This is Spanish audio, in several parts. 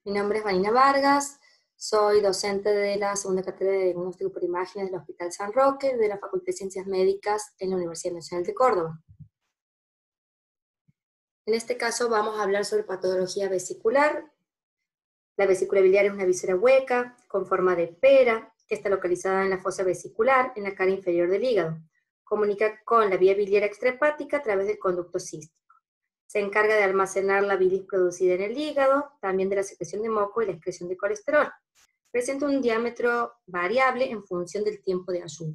Mi nombre es Vanina Vargas, soy docente de la segunda cátedra de diagnóstico por imágenes del Hospital San Roque de la Facultad de Ciencias Médicas en la Universidad Nacional de Córdoba. En este caso vamos a hablar sobre patología vesicular. La vesícula biliar es una víscera hueca, con forma de pera, que está localizada en la fosa vesicular, en la cara inferior del hígado. Comunica con la vía biliar extrahepática a través del conducto cístico. Se encarga de almacenar la bilis producida en el hígado, también de la secreción de moco y la excreción de colesterol. Presenta un diámetro variable en función del tiempo de ayuno.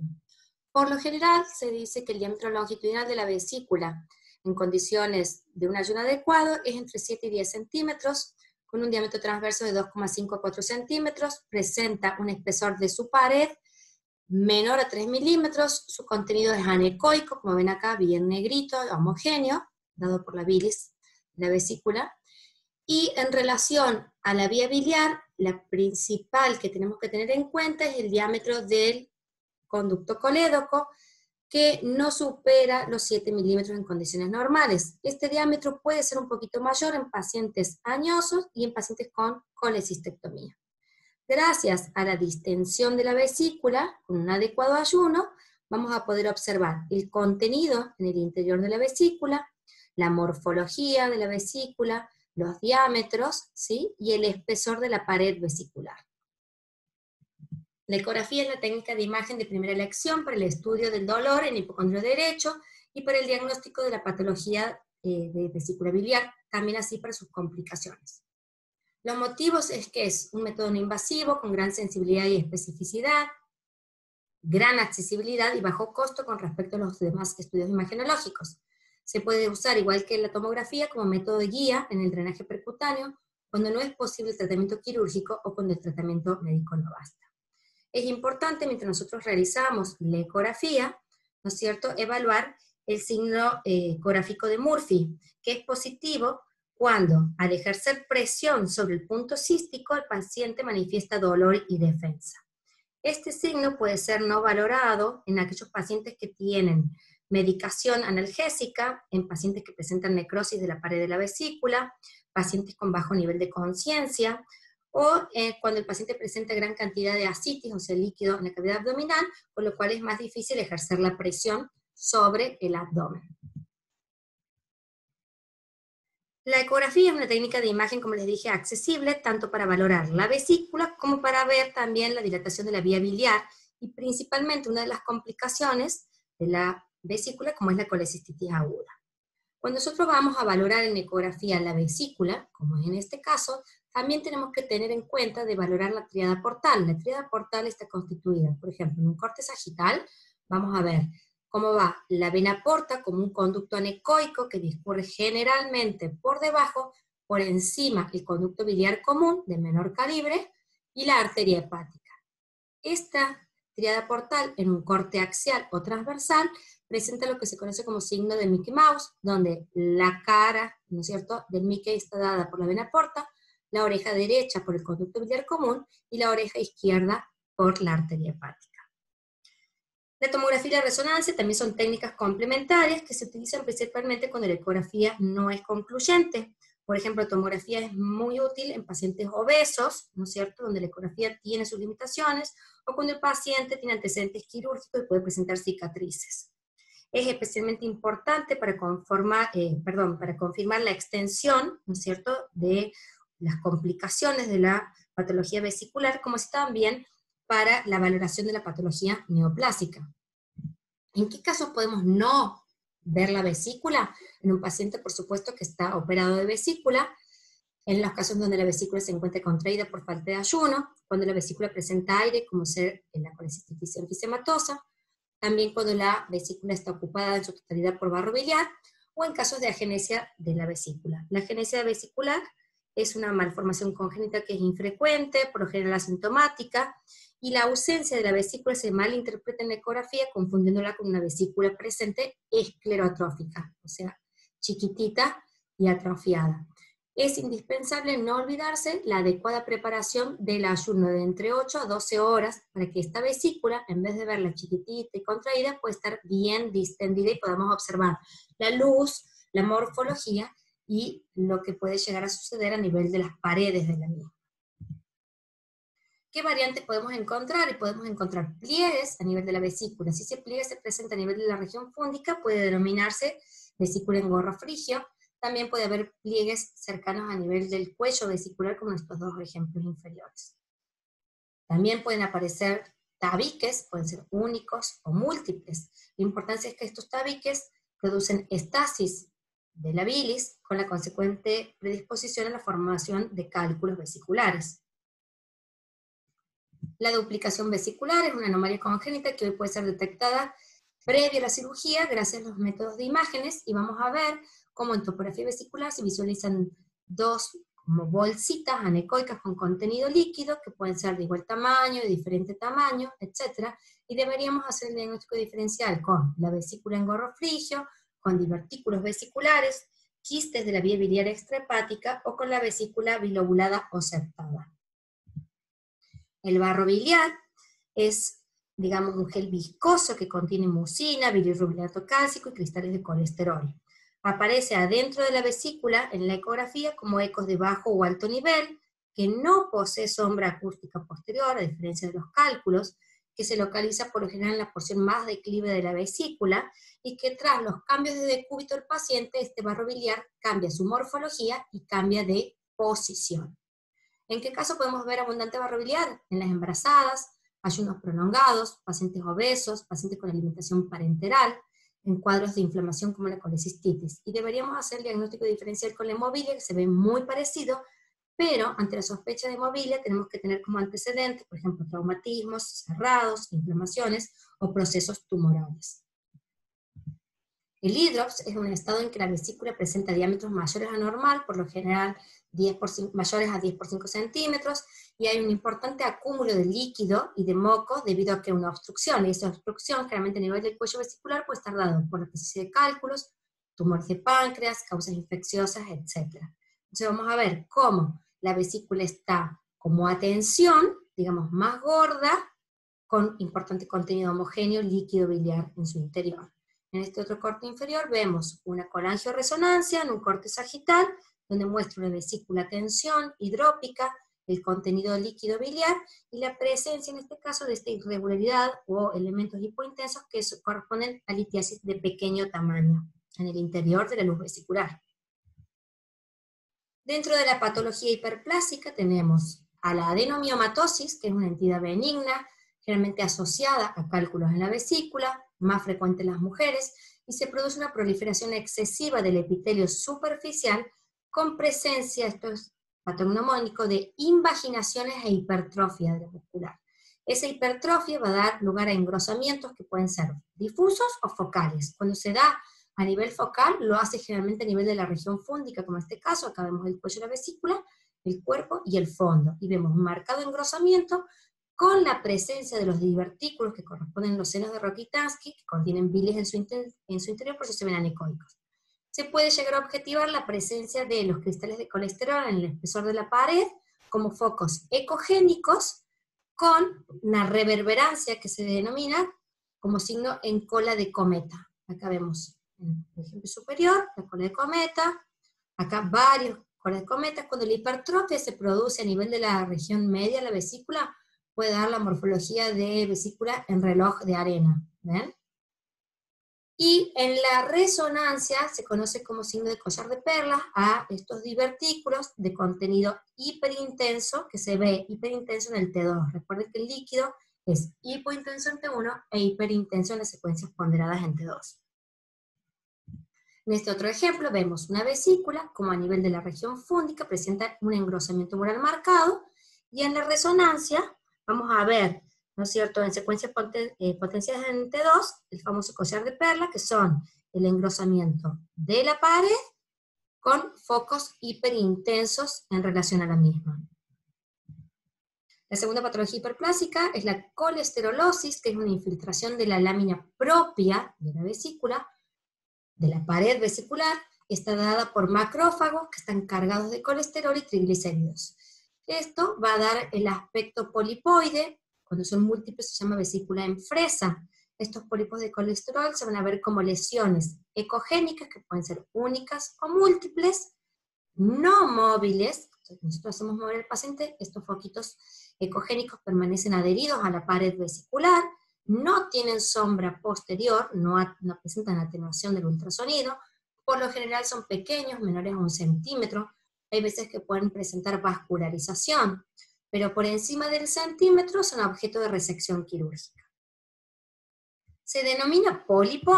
Por lo general, se dice que el diámetro longitudinal de la vesícula, en condiciones de un ayuno adecuado, es entre 7 y 10 centímetros, con un diámetro transverso de 2,5 a 4 centímetros, presenta un espesor de su pared menor a 3 milímetros, su contenido es anecoico, como ven acá, bien negrito, homogéneo, dado por la bilis, la vesícula, y en relación a la vía biliar, la principal que tenemos que tener en cuenta es el diámetro del conducto colédoco, que no supera los 7 milímetros en condiciones normales. Este diámetro puede ser un poquito mayor en pacientes añosos y en pacientes con colecistectomía. Gracias a la distensión de la vesícula, con un adecuado ayuno, vamos a poder observar el contenido en el interior de la vesícula, la morfología de la vesícula, los diámetros, ¿sí? Y el espesor de la pared vesicular. La ecografía es la técnica de imagen de primera elección para el estudio del dolor en hipocondrio derecho y para el diagnóstico de la patología de vesícula biliar, también así para sus complicaciones. Los motivos es que es un método no invasivo, con gran sensibilidad y especificidad, gran accesibilidad y bajo costo con respecto a los demás estudios imagenológicos. Se puede usar, igual que la tomografía, como método de guía en el drenaje percutáneo, cuando no es posible el tratamiento quirúrgico o cuando el tratamiento médico no basta. Es importante, mientras nosotros realizamos la ecografía, ¿no es cierto?, evaluar el signo ecográfico de Murphy, que es positivo cuando, al ejercer presión sobre el punto cístico, el paciente manifiesta dolor y defensa. Este signo puede ser no valorado en aquellos pacientes que tienen medicación analgésica, en pacientes que presentan necrosis de la pared de la vesícula, pacientes con bajo nivel de conciencia, o cuando el paciente presenta gran cantidad de ascitis, o sea, líquido en la cavidad abdominal, con lo cual es más difícil ejercer la presión sobre el abdomen. La ecografía es una técnica de imagen, como les dije, accesible, tanto para valorar la vesícula como para ver también la dilatación de la vía biliar, y principalmente una de las complicaciones de la vesícula, como es la colecistitis aguda. Cuando nosotros vamos a valorar en ecografía la vesícula, como es en este caso, también tenemos que tener en cuenta de valorar la tríada portal. La tríada portal está constituida, por ejemplo, en un corte sagital, vamos a ver cómo va la vena porta como un conducto anecoico que discurre generalmente por debajo, por encima el conducto biliar común de menor calibre y la arteria hepática. Esta tríada portal en un corte axial o transversal presenta lo que se conoce como signo de Mickey Mouse, donde la cara, ¿no es cierto?, del Mickey está dada por la vena porta, la oreja derecha por el conducto biliar común y la oreja izquierda por la arteria hepática. La tomografía y la resonancia también son técnicas complementarias que se utilizan principalmente cuando la ecografía no es concluyente. Por ejemplo, la tomografía es muy útil en pacientes obesos, ¿no es cierto?, donde la ecografía tiene sus limitaciones, o cuando el paciente tiene antecedentes quirúrgicos y puede presentar cicatrices. Es especialmente importante para confirmar la extensión, ¿no es cierto?, de las complicaciones de la patología vesicular, como así también para la valoración de la patología neoplásica. ¿En qué casos podemos no ver la vesícula? En un paciente, por supuesto, que está operado de vesícula, en los casos donde la vesícula se encuentra contraída por falta de ayuno, cuando la vesícula presenta aire, como ser en la colecistitis enfisematosa, también cuando la vesícula está ocupada en su totalidad por barro biliar, o en casos de agenesia de la vesícula. La agenesia vesicular es una malformación congénita que es infrecuente, por lo general asintomática, y la ausencia de la vesícula se malinterpreta en la ecografía confundiéndola con una vesícula presente esclerotrófica, o sea, chiquitita y atrofiada. Es indispensable no olvidarse la adecuada preparación del ayuno de entre 8 a 12 horas para que esta vesícula, en vez de verla chiquitita y contraída, pueda estar bien distendida y podamos observar la luz, la morfología y lo que puede llegar a suceder a nivel de las paredes de la misma. ¿Qué variantes podemos encontrar? Y podemos encontrar pliegues a nivel de la vesícula. Si ese pliegue se presenta a nivel de la región fúndica, puede denominarse vesícula engorrofrigio. También puede haber pliegues cercanos a nivel del cuello vesicular, como estos dos ejemplos inferiores. También pueden aparecer tabiques, pueden ser únicos o múltiples. La importancia es que estos tabiques producen estasis de la bilis, con la consecuente predisposición a la formación de cálculos vesiculares. La duplicación vesicular es una anomalía congénita que hoy puede ser detectada previa a la cirugía gracias a los métodos de imágenes, y vamos a ver cómo en topografía vesicular se visualizan dos como bolsitas anecoicas con contenido líquido que pueden ser de igual tamaño, de diferente tamaño, etc. Y deberíamos hacer el diagnóstico diferencial con la vesícula engorrofrigio, con divertículos vesiculares, quistes de la vía biliar extrahepática o con la vesícula bilobulada o septada. El barro biliar es, digamos, un gel viscoso que contiene mucina, bilirrubinato cálcico y cristales de colesterol. Aparece adentro de la vesícula en la ecografía como ecos de bajo o alto nivel, que no posee sombra acústica posterior, a diferencia de los cálculos, que se localiza por lo general en la porción más declive de la vesícula, y que tras los cambios de decúbito del paciente, este barro biliar cambia su morfología y cambia de posición. ¿En qué caso podemos ver abundante barro biliar? En las embarazadas, ayunos prolongados, pacientes obesos, pacientes con alimentación parenteral, en cuadros de inflamación como la colecistitis. Y deberíamos hacer el diagnóstico diferencial con la hemofilia, que se ve muy parecido, pero ante la sospecha de hemofilia tenemos que tener como antecedentes, por ejemplo, traumatismos cerrados, inflamaciones o procesos tumorales. El hidrops es un estado en que la vesícula presenta diámetros mayores a normal, por lo general mayores a 10 por 5 centímetros, y hay un importante acúmulo de líquido y de moco debido a que una obstrucción, y esa obstrucción generalmente a nivel del cuello vesicular puede estar dado por la presencia de cálculos, tumores de páncreas, causas infecciosas, etc. Entonces vamos a ver cómo la vesícula está como atención, digamos, más gorda, con importante contenido homogéneo líquido biliar en su interior. En este otro corte inferior vemos una colangioresonancia en un corte sagital, donde muestra una vesícula tensión hidrópica, el contenido líquido biliar, y la presencia en este caso de esta irregularidad o elementos hipointensos que corresponden a litiasis de pequeño tamaño en el interior de la luz vesicular. Dentro de la patología hiperplásica tenemos a la adenomiomatosis, que es una entidad benigna, generalmente asociada a cálculos en la vesícula, más frecuente en las mujeres, y se produce una proliferación excesiva del epitelio superficial con presencia, esto es patognomónico, de invaginaciones e hipertrofia de la muscular. Esa hipertrofia va a dar lugar a engrosamientos que pueden ser difusos o focales. Cuando se da a nivel focal, lo hace generalmente a nivel de la región fúndica, como en este caso, acá vemos el cuello de la vesícula, el cuerpo y el fondo, y vemos un marcado engrosamiento con la presencia de los divertículos que corresponden a los senos de Rokitansky, que contienen bilis en su interior, por eso se ven anecoicos. Se puede llegar a objetivar la presencia de los cristales de colesterol en el espesor de la pared como focos ecogénicos con una reverberancia que se denomina como signo en cola de cometa. Acá vemos en el ejemplo superior la cola de cometa, acá varios colas de cometas. Cuando la hipertrofia se produce a nivel de la región media de la vesícula, puede dar la morfología de vesícula en reloj de arena. ¿Ven? Y en la resonancia se conoce como signo de collar de perlas a estos divertículos de contenido hiperintenso, que se ve hiperintenso en el T2. Recuerden que el líquido es hipointenso en T1 e hiperintenso en las secuencias ponderadas en T2. En este otro ejemplo vemos una vesícula, como a nivel de la región fúndica presenta un engrosamiento mural marcado, y en la resonancia vamos a ver, ¿no es cierto?, en secuencias potenciadas en T2, el famoso collar de perla, que son el engrosamiento de la pared con focos hiperintensos en relación a la misma. La segunda patología hiperplásica es la colesterolosis, que es una infiltración de la lámina propia de la vesícula, de la pared vesicular, está dada por macrófagos que están cargados de colesterol y triglicéridos. Esto va a dar el aspecto polipoide. Cuando son múltiples se llama vesícula en fresa. Estos pólipos de colesterol se van a ver como lesiones ecogénicas, que pueden ser únicas o múltiples, no móviles, nosotros hacemos mover al paciente, estos foquitos ecogénicos permanecen adheridos a la pared vesicular, no tienen sombra posterior, no presentan atenuación del ultrasonido, por lo general son pequeños, menores a 1 centímetro, hay veces que pueden presentar vascularización, pero por encima del centímetro son objeto de resección quirúrgica. Se denomina pólipo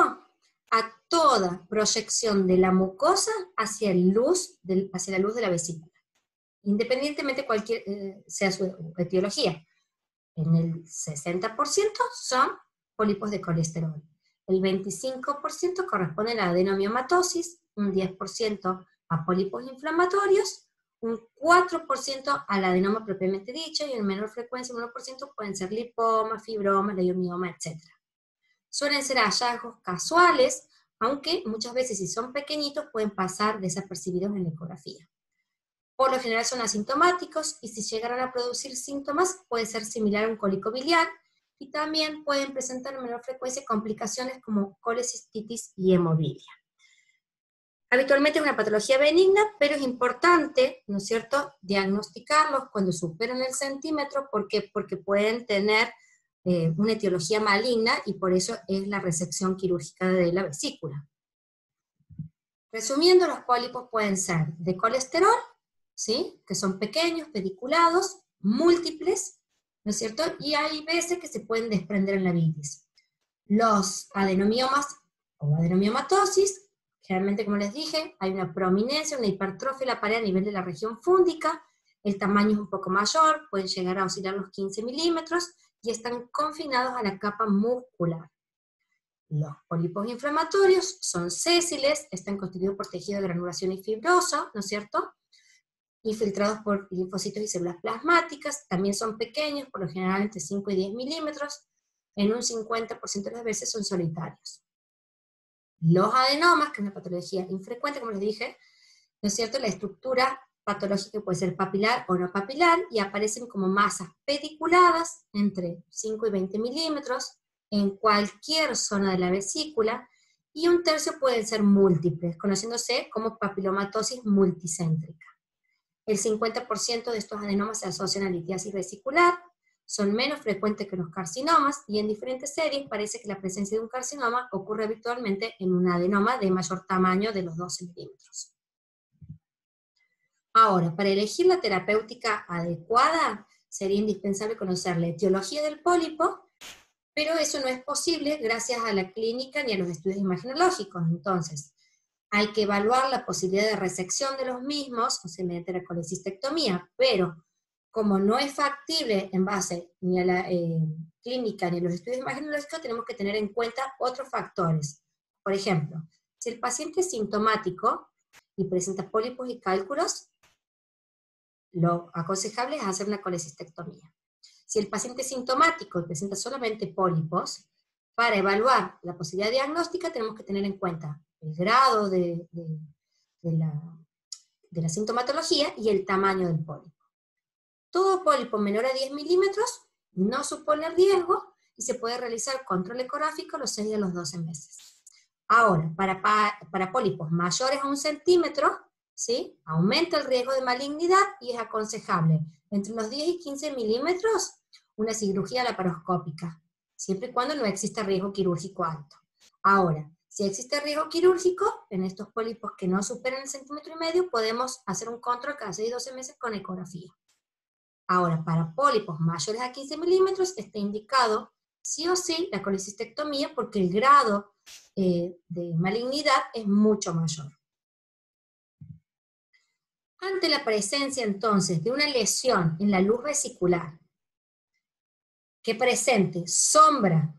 a toda proyección de la mucosa hacia la luz de la vesícula, independientemente cualquier sea su etiología. En el 60% son pólipos de colesterol, el 25% corresponde a la adenomiomatosis, un 10% a pólipos inflamatorios, un 4% al adenoma propiamente dicho, y en menor frecuencia, un 1% pueden ser lipomas, fibromas, leiomioma, etc. Suelen ser hallazgos casuales, aunque muchas veces si son pequeñitos pueden pasar desapercibidos en la ecografía. Por lo general son asintomáticos, y si llegaran a producir síntomas puede ser similar a un cólico biliar, y también pueden presentar en menor frecuencia complicaciones como colecistitis y hemofilia. Habitualmente es una patología benigna, pero es importante, ¿no es cierto?, diagnosticarlos cuando superan el centímetro. ¿Por qué? Porque pueden tener una etiología maligna, y por eso es la resección quirúrgica de la vesícula. Resumiendo, los pólipos pueden ser de colesterol, ¿sí?, que son pequeños, pediculados, múltiples, ¿no es cierto?, y hay veces que se pueden desprender en la bilis. Los adenomiomas o adenomiomatosis, generalmente, como les dije, hay una prominencia, una hipertrofia de la pared a nivel de la región fúndica, el tamaño es un poco mayor, pueden llegar a oscilar los 15 milímetros, y están confinados a la capa muscular. Los pólipos inflamatorios son sésiles, están constituidos por tejido de granulación y fibroso, ¿no es cierto?, infiltrados por linfocitos y células plasmáticas, también son pequeños, por lo general entre 5 y 10 milímetros, en un 50% de las veces son solitarios. Los adenomas, que es una patología infrecuente, como les dije, ¿no es cierto?, la estructura patológica puede ser papilar o no papilar, y aparecen como masas pediculadas entre 5 y 20 milímetros, en cualquier zona de la vesícula, y un tercio pueden ser múltiples, conociéndose como papilomatosis multicéntrica. El 50% de estos adenomas se asocian a litiasis vesicular, son menos frecuentes que los carcinomas, y en diferentes series parece que la presencia de un carcinoma ocurre habitualmente en un adenoma de mayor tamaño de los 12 milímetros. Ahora, para elegir la terapéutica adecuada, sería indispensable conocer la etiología del pólipo, pero eso no es posible gracias a la clínica ni a los estudios imagenológicos. Entonces, hay que evaluar la posibilidad de resección de los mismos, o sea, mediante la colecistectomía, pero como no es factible en base ni a la clínica ni a los estudios imagenológicos, tenemos que tener en cuenta otros factores. Por ejemplo, si el paciente es sintomático y presenta pólipos y cálculos, lo aconsejable es hacer una colecistectomía. Si el paciente es sintomático y presenta solamente pólipos, para evaluar la posibilidad diagnóstica tenemos que tener en cuenta el grado de la sintomatología y el tamaño del pólipo. Todo pólipo menor a 10 milímetros no supone riesgo, y se puede realizar control ecográfico los 6 de los 12 meses. Ahora, para pólipos mayores a 1 centímetro, ¿sí?, aumenta el riesgo de malignidad, y es aconsejable entre los 10 y 15 milímetros una cirugía laparoscópica, siempre y cuando no exista riesgo quirúrgico alto. Ahora, si existe riesgo quirúrgico, en estos pólipos que no superan el 1,5 centímetros, podemos hacer un control cada 6 y 12 meses con ecografía. Ahora, para pólipos mayores a 15 milímetros está indicado sí o sí la colecistectomía, porque el grado de malignidad es mucho mayor. Ante la presencia entonces de una lesión en la luz vesicular que presente sombra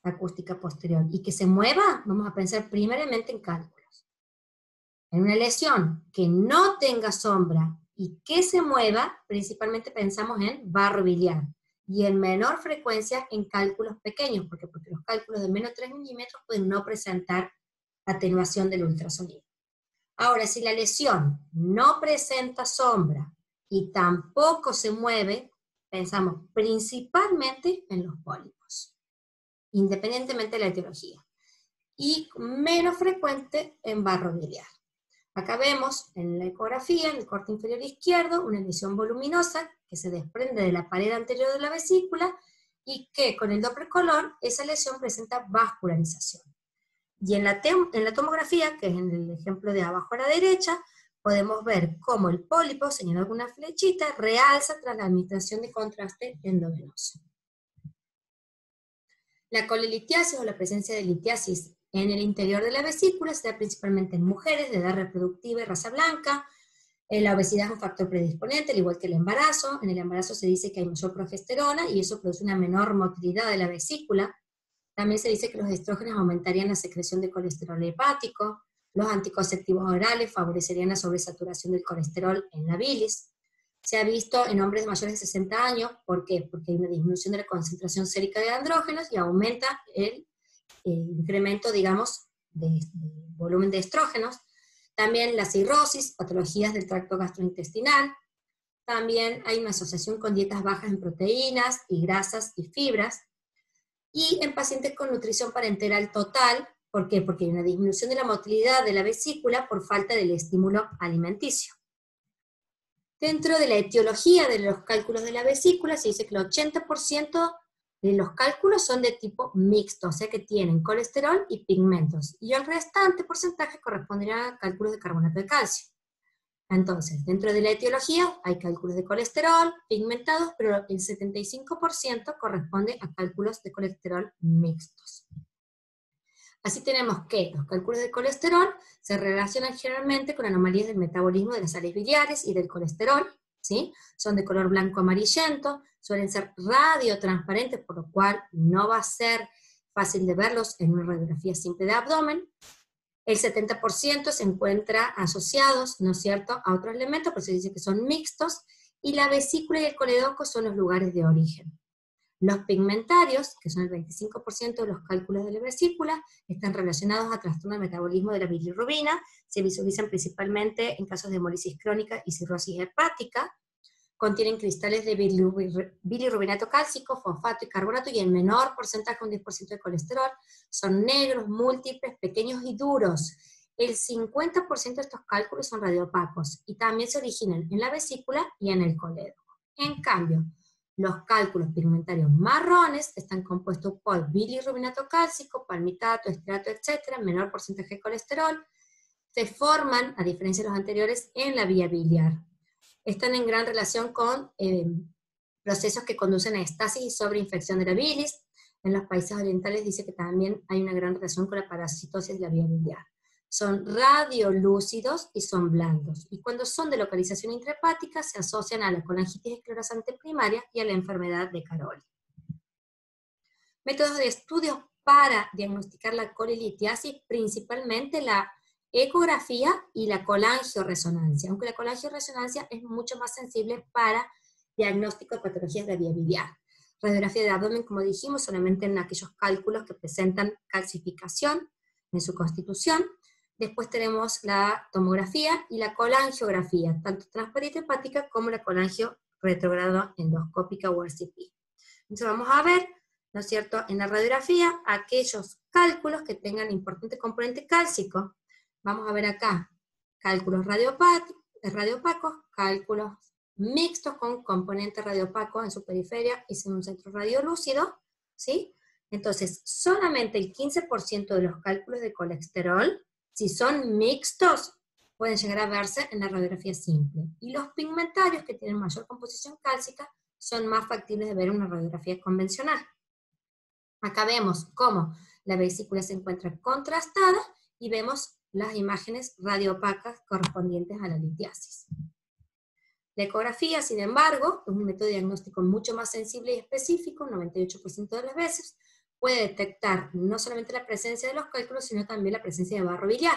acústica posterior y que se mueva, vamos a pensar primeramente en cálculos. En una lesión que no tenga sombra y que se mueva, principalmente pensamos en barro biliar, y en menor frecuencia en cálculos pequeños, porque los cálculos de menos de 3 milímetros pueden no presentar atenuación del ultrasonido. Ahora, si la lesión no presenta sombra y tampoco se mueve, pensamos principalmente en los pólipos, independientemente de la etiología, y menos frecuente en barro biliar. Acá vemos en la ecografía, en el corte inferior izquierdo, una lesión voluminosa que se desprende de la pared anterior de la vesícula y que con el Doppler color esa lesión presenta vascularización. Y en la tomografía, que es en el ejemplo de abajo a la derecha, podemos ver cómo el pólipo, señalado con una flechita, realza tras la administración de contraste endovenoso. La colelitiasis o la presencia de litiasis en el interior de la vesícula se da principalmente en mujeres de edad reproductiva y raza blanca. La obesidad es un factor predisponente, al igual que el embarazo. En el embarazo se dice que hay mayor progesterona y eso produce una menor motilidad de la vesícula. También se dice que los estrógenos aumentarían la secreción de colesterol hepático. Los anticonceptivos orales favorecerían la sobresaturación del colesterol en la bilis. Se ha visto en hombres mayores de 60 años, ¿por qué? Porque hay una disminución de la concentración sérica de andrógenos y aumenta el incremento, digamos, de volumen de estrógenos. También la cirrosis, patologías del tracto gastrointestinal. También hay una asociación con dietas bajas en proteínas y grasas y fibras. Y en pacientes con nutrición parenteral total, ¿por qué? Porque hay una disminución de la motilidad de la vesícula por falta del estímulo alimenticio. Dentro de la etiología de los cálculos de la vesícula se dice que el 80% de los cálculos son de tipo mixto, o sea que tienen colesterol y pigmentos, y el restante porcentaje corresponderá a cálculos de carbonato de calcio. Entonces, dentro de la etiología hay cálculos de colesterol pigmentados, pero el 75% corresponde a cálculos de colesterol mixtos. Así tenemos que los cálculos de colesterol se relacionan generalmente con anomalías del metabolismo de las sales biliares y del colesterol, ¿sí? Son de color blanco amarillento, suelen ser radiotransparentes, por lo cual no va a ser fácil de verlos en una radiografía simple de abdomen. El 70% se encuentra asociados, ¿no es cierto?, a otros elementos, por eso se dice que son mixtos, y la vesícula y el coledoco son los lugares de origen. Los pigmentarios, que son el 25% de los cálculos de la vesícula, están relacionados a trastorno de metabolismo de la bilirrubina, se visualizan principalmente en casos de hemolisis crónica y cirrosis hepática, contienen cristales de bilirrubinato cálcico, fosfato y carbonato, y en menor porcentaje, un 10% de colesterol, son negros, múltiples, pequeños y duros. El 50% de estos cálculos son radioopacos, y también se originan en la vesícula y en el colédoco. En cambio, los cálculos pigmentarios marrones están compuestos por bilirrubinato cálcico, palmitato, estearato, etc., menor porcentaje de colesterol, se forman, a diferencia de los anteriores, en la vía biliar. Están en gran relación con procesos que conducen a estasis y sobreinfección de la bilis. En los países orientales dice que también hay una gran relación con la parasitosis de la vía biliar. Son radiolúcidos y son blandos. Y cuando son de localización intrahepática se asocian a la colangitis esclerosante primaria y a la enfermedad de Caroli. Métodos de estudios para diagnosticar la colelitiasis, principalmente la ecografía y la colangioresonancia, aunque la colangioresonancia es mucho más sensible para diagnóstico de patologías de la vía biliar. Radiografía de abdomen, como dijimos, solamente en aquellos cálculos que presentan calcificación en su constitución. Después tenemos la tomografía y la colangiografía, tanto transparente hepática como la colangio retrogrado endoscópica o RCP. Entonces vamos a ver, ¿no es cierto?, en la radiografía aquellos cálculos que tengan importante componente cálcico. Vamos a ver acá cálculos radioopacos, cálculos mixtos con componente radiopaco en su periferia y en un centro radiolúcido, ¿sí? Entonces, solamente el 15% de los cálculos de colesterol, si son mixtos, pueden llegar a verse en la radiografía simple. Y los pigmentarios, que tienen mayor composición cálcica, son más factibles de ver en una radiografía convencional. Acá vemos cómo la vesícula se encuentra contrastada y vemos las imágenes radioopacas correspondientes a la litiasis. La ecografía, sin embargo, es un método diagnóstico mucho más sensible y específico, 98% de las veces, puede detectar no solamente la presencia de los cálculos, sino también la presencia de barro biliar.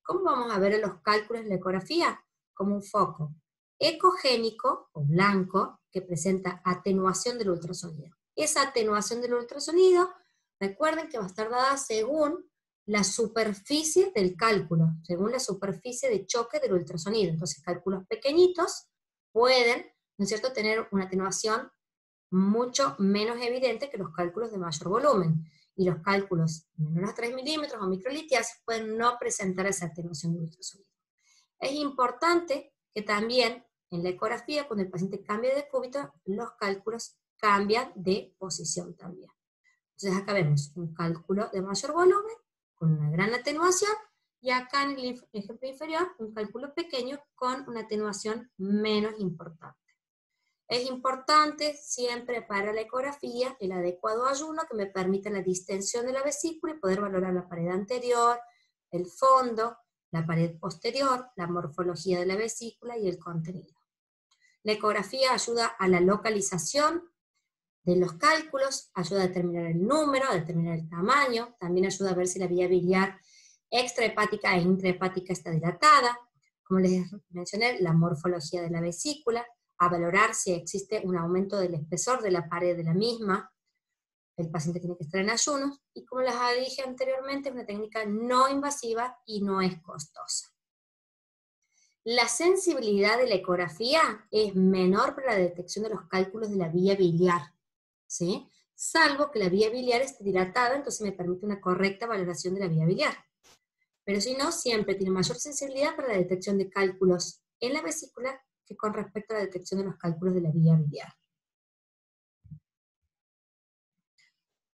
¿Cómo vamos a ver los cálculos en la ecografía? Como un foco ecogénico o blanco que presenta atenuación del ultrasonido. Esa atenuación del ultrasonido, recuerden que va a estar dada según la superficie del cálculo, según la superficie de choque del ultrasonido. Entonces, cálculos pequeñitos pueden, ¿no es cierto?, tener una atenuación mucho menos evidente que los cálculos de mayor volumen. Y los cálculos menores a 3 milímetros o microlitiasis pueden no presentar esa atenuación del ultrasonido. Es importante que también en la ecografía, cuando el paciente cambia de decúbito, los cálculos cambian de posición también. Entonces acá vemos un cálculo de mayor volumen, con una gran atenuación, y acá en el ejemplo inferior, un cálculo pequeño con una atenuación menos importante. Es importante siempre para la ecografía el adecuado ayuno que me permita la distensión de la vesícula y poder valorar la pared anterior, el fondo, la pared posterior, la morfología de la vesícula y el contenido. La ecografía ayuda a la localización de los cálculos, ayuda a determinar el número, a determinar el tamaño, también ayuda a ver si la vía biliar extrahepática e intrahepática está dilatada, como les mencioné, la morfología de la vesícula, a valorar si existe un aumento del espesor de la pared de la misma. El paciente tiene que estar en ayunos, y como les dije anteriormente, es una técnica no invasiva y no es costosa. La sensibilidad de la ecografía es menor para la detección de los cálculos de la vía biliar, ¿sí? Salvo que la vía biliar esté dilatada, entonces me permite una correcta valoración de la vía biliar. Pero si no, siempre tiene mayor sensibilidad para la detección de cálculos en la vesícula que con respecto a la detección de los cálculos de la vía biliar.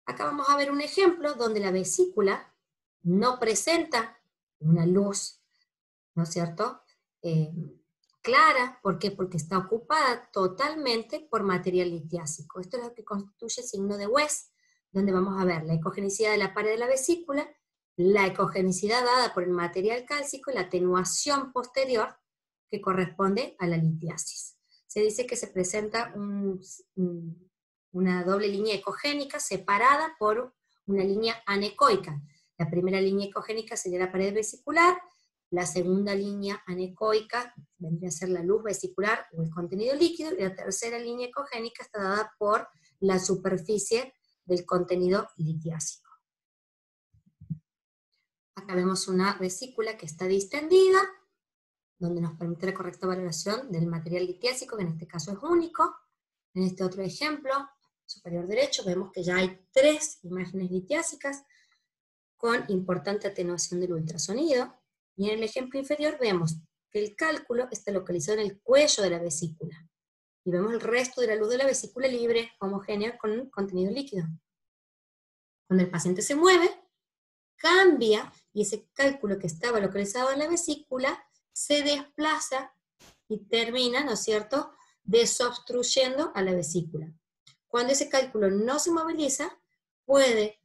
Acá vamos a ver un ejemplo donde la vesícula no presenta una luz, ¿no es cierto?, clara. ¿Por qué? Porque está ocupada totalmente por material litiásico. Esto es lo que constituye el signo de West, donde vamos a ver la ecogenicidad de la pared de la vesícula, la ecogenicidad dada por el material cálcico y la atenuación posterior que corresponde a la litiasis. Se dice que se presenta una doble línea ecogénica separada por una línea anecoica. La primera línea ecogénica sería la pared vesicular, la segunda línea anecoica vendría a ser la luz vesicular o el contenido líquido, y la tercera línea ecogénica está dada por la superficie del contenido litiásico. Acá vemos una vesícula que está distendida, donde nos permite la correcta valoración del material litiásico, que en este caso es único. En este otro ejemplo, superior derecho, vemos que ya hay 3 imágenes litiásicas con importante atenuación del ultrasonido. Y en el ejemplo inferior vemos que el cálculo está localizado en el cuello de la vesícula. Y vemos el resto de la luz de la vesícula libre, homogénea, con contenido líquido. Cuando el paciente se mueve, cambia, y ese cálculo que estaba localizado en la vesícula se desplaza y termina, ¿no es cierto?, desobstruyendo a la vesícula. Cuando ese cálculo no se moviliza, puede,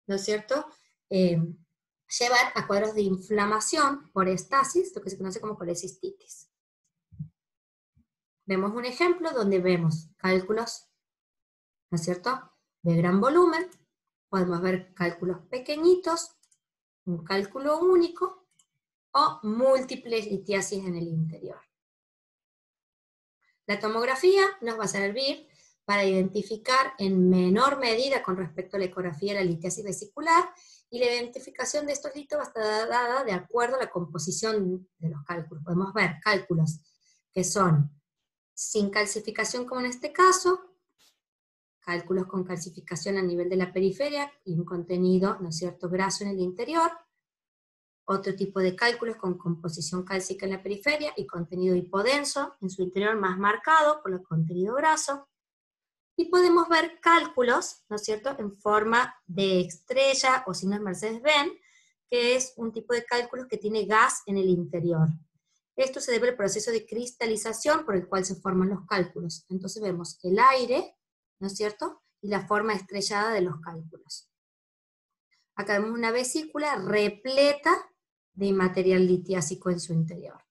¿no es cierto?, llevar a cuadros de inflamación por estasis, lo que se conoce como colecistitis. Vemos un ejemplo donde vemos cálculos, ¿no es cierto?, de gran volumen. Podemos ver cálculos pequeñitos, un cálculo único, o múltiples litiasis en el interior. La tomografía nos va a servir para identificar en menor medida con respecto a la ecografía la litiasis vesicular, y la identificación de estos litos va a estar dada de acuerdo a la composición de los cálculos. Podemos ver cálculos que son sin calcificación, como en este caso, cálculos con calcificación a nivel de la periferia y un contenido, ¿no es cierto?, graso en el interior. Otro tipo de cálculos con composición cálcica en la periferia y contenido hipodenso en su interior más marcado por el contenido graso. Y podemos ver cálculos, ¿no es cierto?, en forma de estrella o signos Mercedes-Benz, que es un tipo de cálculos que tiene gas en el interior. Esto se debe al proceso de cristalización por el cual se forman los cálculos. Entonces vemos el aire, ¿no es cierto?, y la forma estrellada de los cálculos. Acá vemos una vesícula repleta de material litiásico en su interior.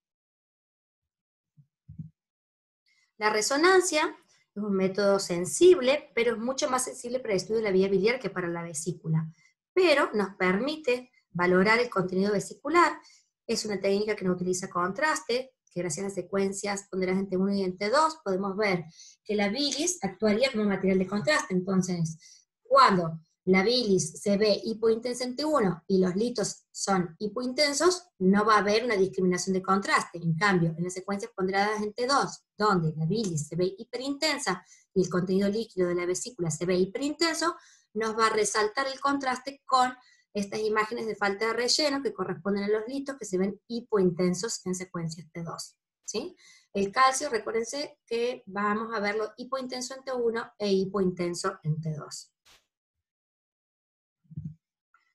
La resonancia es un método sensible, pero es mucho más sensible para el estudio de la vía biliar que para la vesícula. Pero nos permite valorar el contenido vesicular. Es una técnica que no utiliza contraste, que gracias a las secuencias ponderadas entre 1 y entre 2, podemos ver que la bilis actuaría como material de contraste. Entonces, cuando la bilis se ve hipointensa en T1 y los litos son hipointensos, no va a haber una discriminación de contraste. En cambio, en las secuencias ponderadas en T2, donde la bilis se ve hiperintensa y el contenido líquido de la vesícula se ve hiperintenso, nos va a resaltar el contraste con estas imágenes de falta de relleno que corresponden a los litos que se ven hipointensos en secuencias T2. ¿Sí? El calcio, recuérdense que vamos a verlo hipointenso en T1 e hipointenso en T2.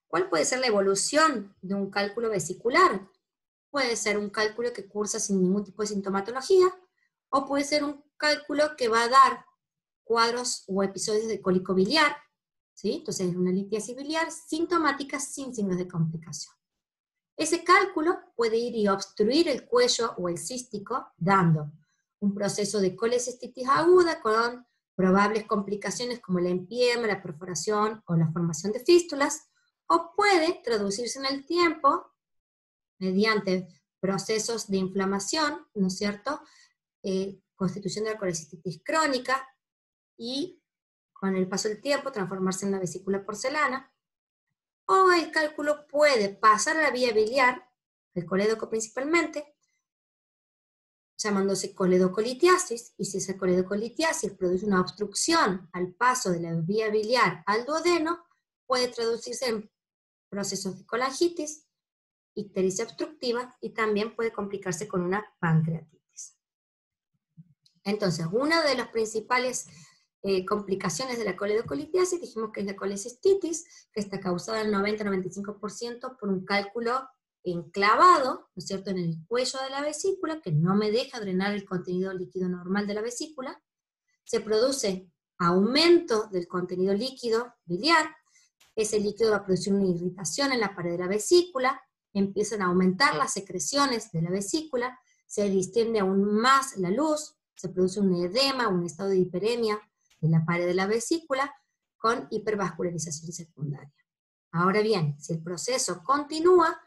¿Cuál puede ser la evolución de un cálculo vesicular? Puede ser un cálculo que cursa sin ningún tipo de sintomatología, o puede ser un cálculo que va a dar cuadros o episodios de cólico biliar, ¿sí? Entonces es una litiasis biliar sintomática sin signos de complicación. Ese cálculo puede ir y obstruir el cuello o el cístico, dando un proceso de colecistitis aguda con probables complicaciones como el empiema, la perforación o la formación de fístulas, o puede traducirse en el tiempo mediante procesos de inflamación, ¿no es cierto?, constitución de la colecistitis crónica, y con el paso del tiempo transformarse en una vesícula porcelana, o el cálculo puede pasar a la vía biliar, el colédoco principalmente, llamándose coledocolitiasis, y si esa coledocolitiasis produce una obstrucción al paso de la vía biliar al duodeno, puede traducirse en procesos de colangitis, ictericia obstructiva, y también puede complicarse con una pancreatitis. Entonces, una de las principales complicaciones de la coledocolitiasis, dijimos que es la colecistitis, que está causada al 90-95% por un cálculo enclavado, ¿no es cierto?, en el cuello de la vesícula, que no me deja drenar el contenido líquido normal de la vesícula. Se produce aumento del contenido líquido biliar, ese líquido va a producir una irritación en la pared de la vesícula, empiezan a aumentar las secreciones de la vesícula, se distiende aún más la luz, se produce un edema, un estado de hiperemia de la pared de la vesícula, con hipervascularización secundaria. Ahora bien, si el proceso continúa,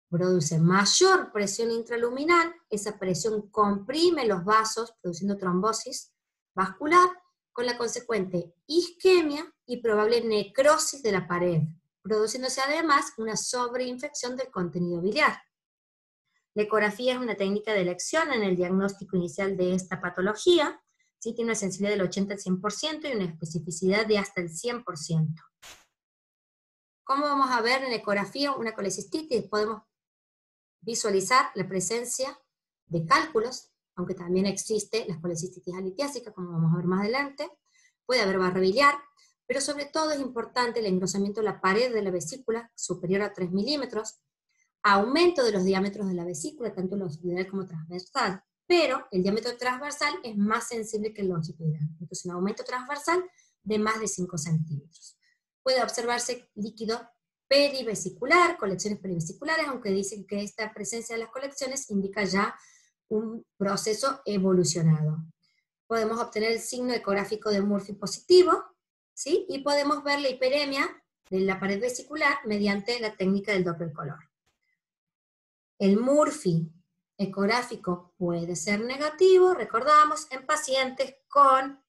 produce mayor presión intraluminal, esa presión comprime los vasos, produciendo trombosis vascular, con la consecuente isquemia y probable necrosis de la pared, produciéndose además una sobreinfección del contenido biliar. La ecografía es una técnica de elección en el diagnóstico inicial de esta patología, ¿sí? Tiene una sensibilidad del 80 al 100% y una especificidad de hasta el 100%. ¿Cómo vamos a ver en la ecografía una colecistitis? Podemos visualizar la presencia de cálculos, aunque también existe la colecistitis alitiásica, como vamos a ver más adelante. Puede haber barro biliar, pero sobre todo es importante el engrosamiento de la pared de la vesícula superior a 3 milímetros, aumento de los diámetros de la vesícula, tanto longitudinal como transversal, pero el diámetro transversal es más sensible que el longitudinal, entonces un aumento transversal de más de 5 centímetros. Puede observarse líquido perivesicular, colecciones perivesiculares, aunque dicen que esta presencia de las colecciones indica ya un proceso evolucionado. Podemos obtener el signo ecográfico de Murphy positivo, ¿sí? Y podemos ver la hiperemia de la pared vesicular mediante la técnica del Doppler color. El Murphy ecográfico puede ser negativo, recordamos, en pacientes con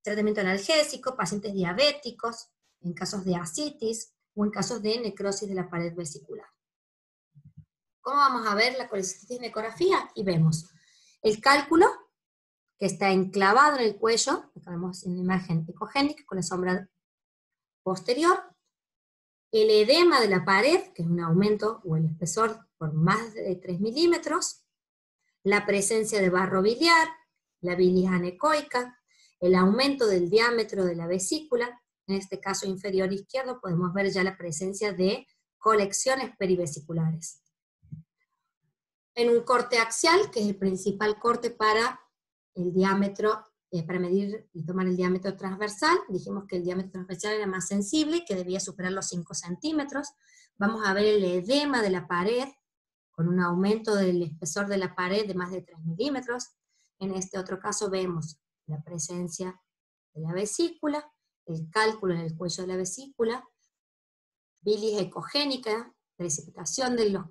tratamiento analgésico, pacientes diabéticos, en casos de ascitis, o en casos de necrosis de la pared vesicular. ¿Cómo vamos a ver la colecistitis en ecografía? Y vemos el cálculo, que está enclavado en el cuello, acá vemos una imagen ecogénica con la sombra posterior, el edema de la pared, que es un aumento o el espesor por más de 3 milímetros, la presencia de barro biliar, la bilis anecoica, el aumento del diámetro de la vesícula, en este caso inferior izquierdo podemos ver ya la presencia de colecciones perivesiculares. En un corte axial, que es el principal corte para el diámetro, para medir y tomar el diámetro transversal, dijimos que el diámetro transversal era más sensible, que debía superar los 5 centímetros, vamos a ver el edema de la pared, con un aumento del espesor de la pared de más de 3 milímetros, en este otro caso vemos la presencia de la vesícula, el cálculo en el cuello de la vesícula, bilis ecogénica, precipitación de los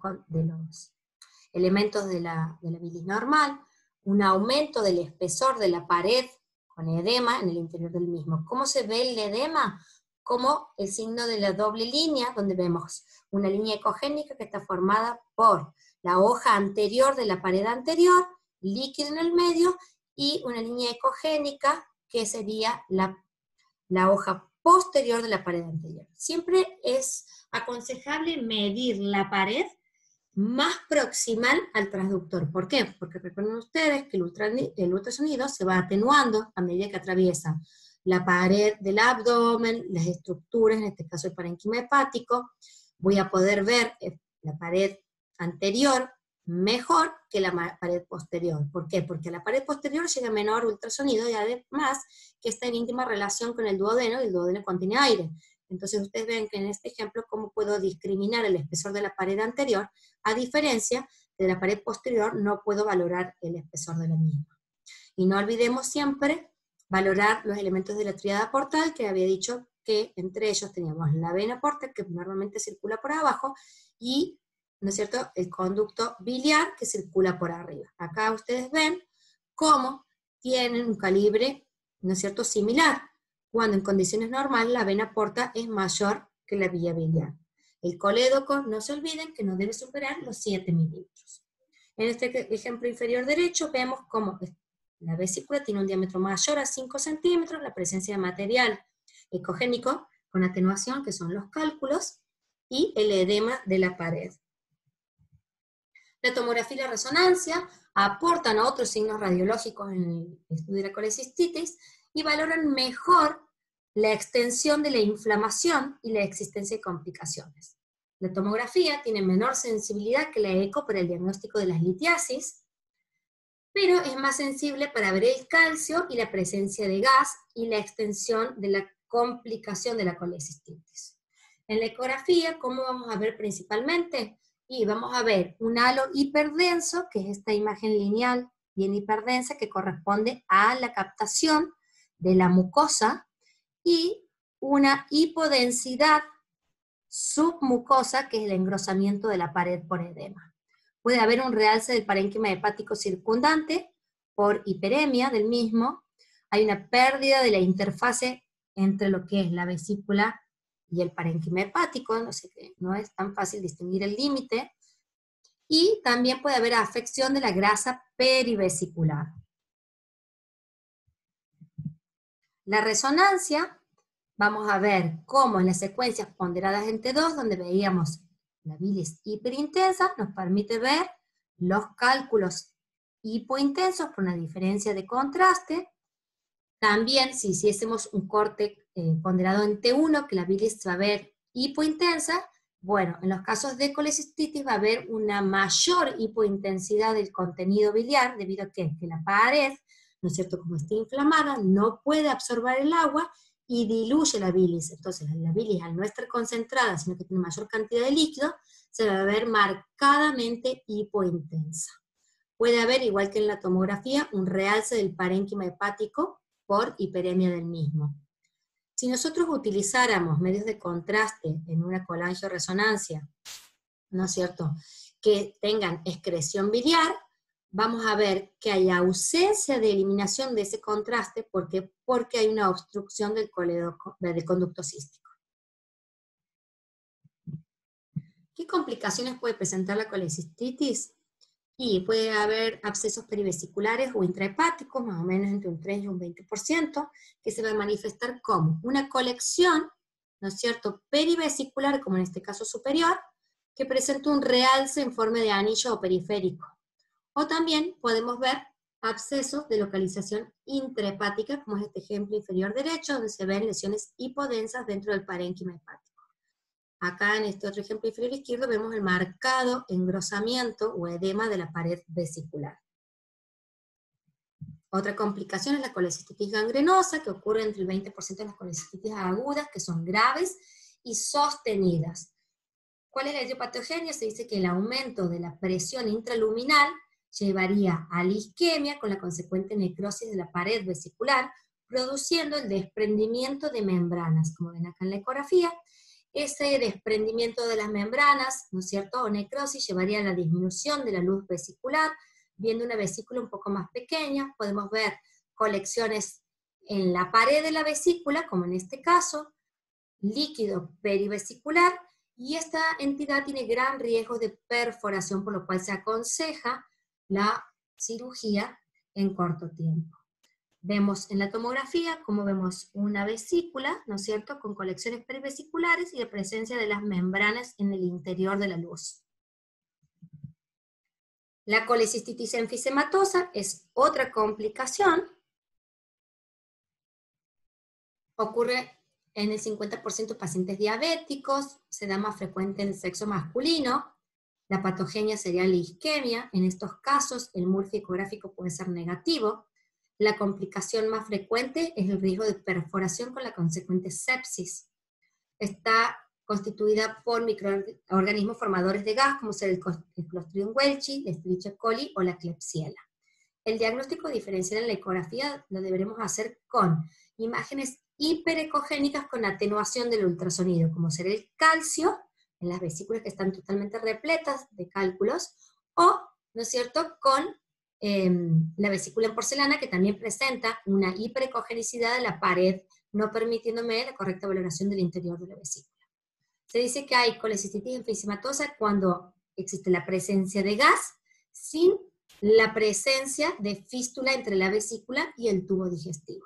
elementos de la bilis normal, un aumento del espesor de la pared con edema en el interior del mismo. ¿Cómo se ve el edema? Como el signo de la doble línea, donde vemos una línea ecogénica que está formada por la hoja anterior de la pared anterior, líquido en el medio, y una línea ecogénica que sería la hoja posterior de la pared anterior. Siempre es aconsejable medir la pared más proximal al transductor. ¿Por qué? Porque recuerden ustedes que el ultrasonido se va atenuando a medida que atraviesa la pared del abdomen, las estructuras, en este caso el parénquima hepático. Voy a poder ver la pared anterior mejor que la pared posterior. ¿Por qué? Porque a la pared posterior llega menor ultrasonido y además que está en íntima relación con el duodeno, y el duodeno contiene aire. Entonces ustedes ven que en este ejemplo cómo puedo discriminar el espesor de la pared anterior, a diferencia de la pared posterior no puedo valorar el espesor de la misma. Y no olvidemos siempre valorar los elementos de la tríada portal, que había dicho que entre ellos teníamos la vena portal, que normalmente circula por abajo, y, ¿no es cierto?, el conducto biliar, que circula por arriba. Acá ustedes ven cómo tienen un calibre, ¿no es cierto?, similar, cuando en condiciones normales la vena porta es mayor que la vía biliar. El colédoco, no se olviden que no debe superar los 7 milímetros. En este ejemplo inferior derecho vemos cómo la vesícula tiene un diámetro mayor a 5 centímetros, la presencia de material ecogénico con atenuación, que son los cálculos, y el edema de la pared. La tomografía y la resonancia aportan otros signos radiológicos en el estudio de la colecistitis y valoran mejor la extensión de la inflamación y la existencia de complicaciones. La tomografía tiene menor sensibilidad que la eco para el diagnóstico de las litiasis, pero es más sensible para ver el calcio y la presencia de gas y la extensión de la complicación de la colecistitis. En la ecografía, ¿cómo vamos a ver principalmente? Y vamos a ver un halo hiperdenso, que es esta imagen lineal bien hiperdensa, que corresponde a la captación de la mucosa, y una hipodensidad submucosa, que es el engrosamiento de la pared por edema. Puede haber un realce del parénquima hepático circundante por hiperemia del mismo. Hay una pérdida de la interfase entre lo que es la vesícula y el parénquima hepático, no es tan fácil distinguir el límite. Y también puede haber afección de la grasa perivesicular. La resonancia, vamos a ver cómo en las secuencias ponderadas entre 2, donde veíamos la bilis hiperintensa, nos permite ver los cálculos hipointensos por una diferencia de contraste. También, si hiciésemos un corte ponderado en T1, que la bilis va a ver hipointensa, bueno, en los casos de colecistitis va a haber una mayor hipointensidad del contenido biliar, debido a que la pared, ¿no es cierto?, como está inflamada, no puede absorber el agua y diluye la bilis. Entonces la bilis, al no estar concentrada, sino que tiene mayor cantidad de líquido, se va a ver marcadamente hipointensa. Puede haber, igual que en la tomografía, un realce del parénquima hepático por hiperemia del mismo. Si nosotros utilizáramos medios de contraste en una colangioresonancia, ¿no es cierto?, que tengan excreción biliar, vamos a ver que hay ausencia de eliminación de ese contraste, porque hay una obstrucción del conducto cístico. ¿Qué complicaciones puede presentar la colecistitis? Y puede haber abscesos perivesiculares o intrahepáticos, más o menos entre un 3 y un 20%, que se va a manifestar como una colección, ¿no es cierto?, perivesicular, como en este caso superior, que presenta un realce en forma de anillo o periférico. O también podemos ver abscesos de localización intrahepática, como es este ejemplo inferior derecho, donde se ven lesiones hipodensas dentro del parénquima hepático. Acá en este otro ejemplo inferior izquierdo vemos el marcado engrosamiento o edema de la pared vesicular. Otra complicación es la colecistitis gangrenosa, que ocurre entre el 20% de las colecistitis agudas, que son graves y sostenidas. ¿Cuál es la etiopatogenia? Se dice que el aumento de la presión intraluminal llevaría a la isquemia con la consecuente necrosis de la pared vesicular, produciendo el desprendimiento de membranas, como ven acá en la ecografía. Ese desprendimiento de las membranas, ¿no es cierto?, o necrosis, llevaría a la disminución de la luz vesicular. Viendo una vesícula un poco más pequeña, podemos ver colecciones en la pared de la vesícula, como en este caso, líquido perivesicular, y esta entidad tiene gran riesgo de perforación, por lo cual se aconseja la cirugía en corto tiempo. Vemos en la tomografía cómo vemos una vesícula, ¿no es cierto?, con colecciones perivesiculares y la presencia de las membranas en el interior de la luz. La colecistitis enfisematosa es otra complicación. Ocurre en el 50% de pacientes diabéticos, se da más frecuente en el sexo masculino. La patogenia sería la isquemia. En estos casos, el Murphy ecográfico puede ser negativo. La complicación más frecuente es el riesgo de perforación con la consecuente sepsis. Está constituida por microorganismos formadores de gas, como ser el Clostridium welchi, la Escherichia coli o la Klebsiella. El diagnóstico diferencial en la ecografía lo deberemos hacer con imágenes hiperecogénicas con atenuación del ultrasonido, como ser el calcio, en las vesículas que están totalmente repletas de cálculos, o, ¿no es cierto?, con la vesícula en porcelana, que también presenta una hiperecogenicidad de la pared, no permitiéndome la correcta valoración del interior de la vesícula. Se dice que hay colecistitis enfisematosa cuando existe la presencia de gas sin la presencia de fístula entre la vesícula y el tubo digestivo.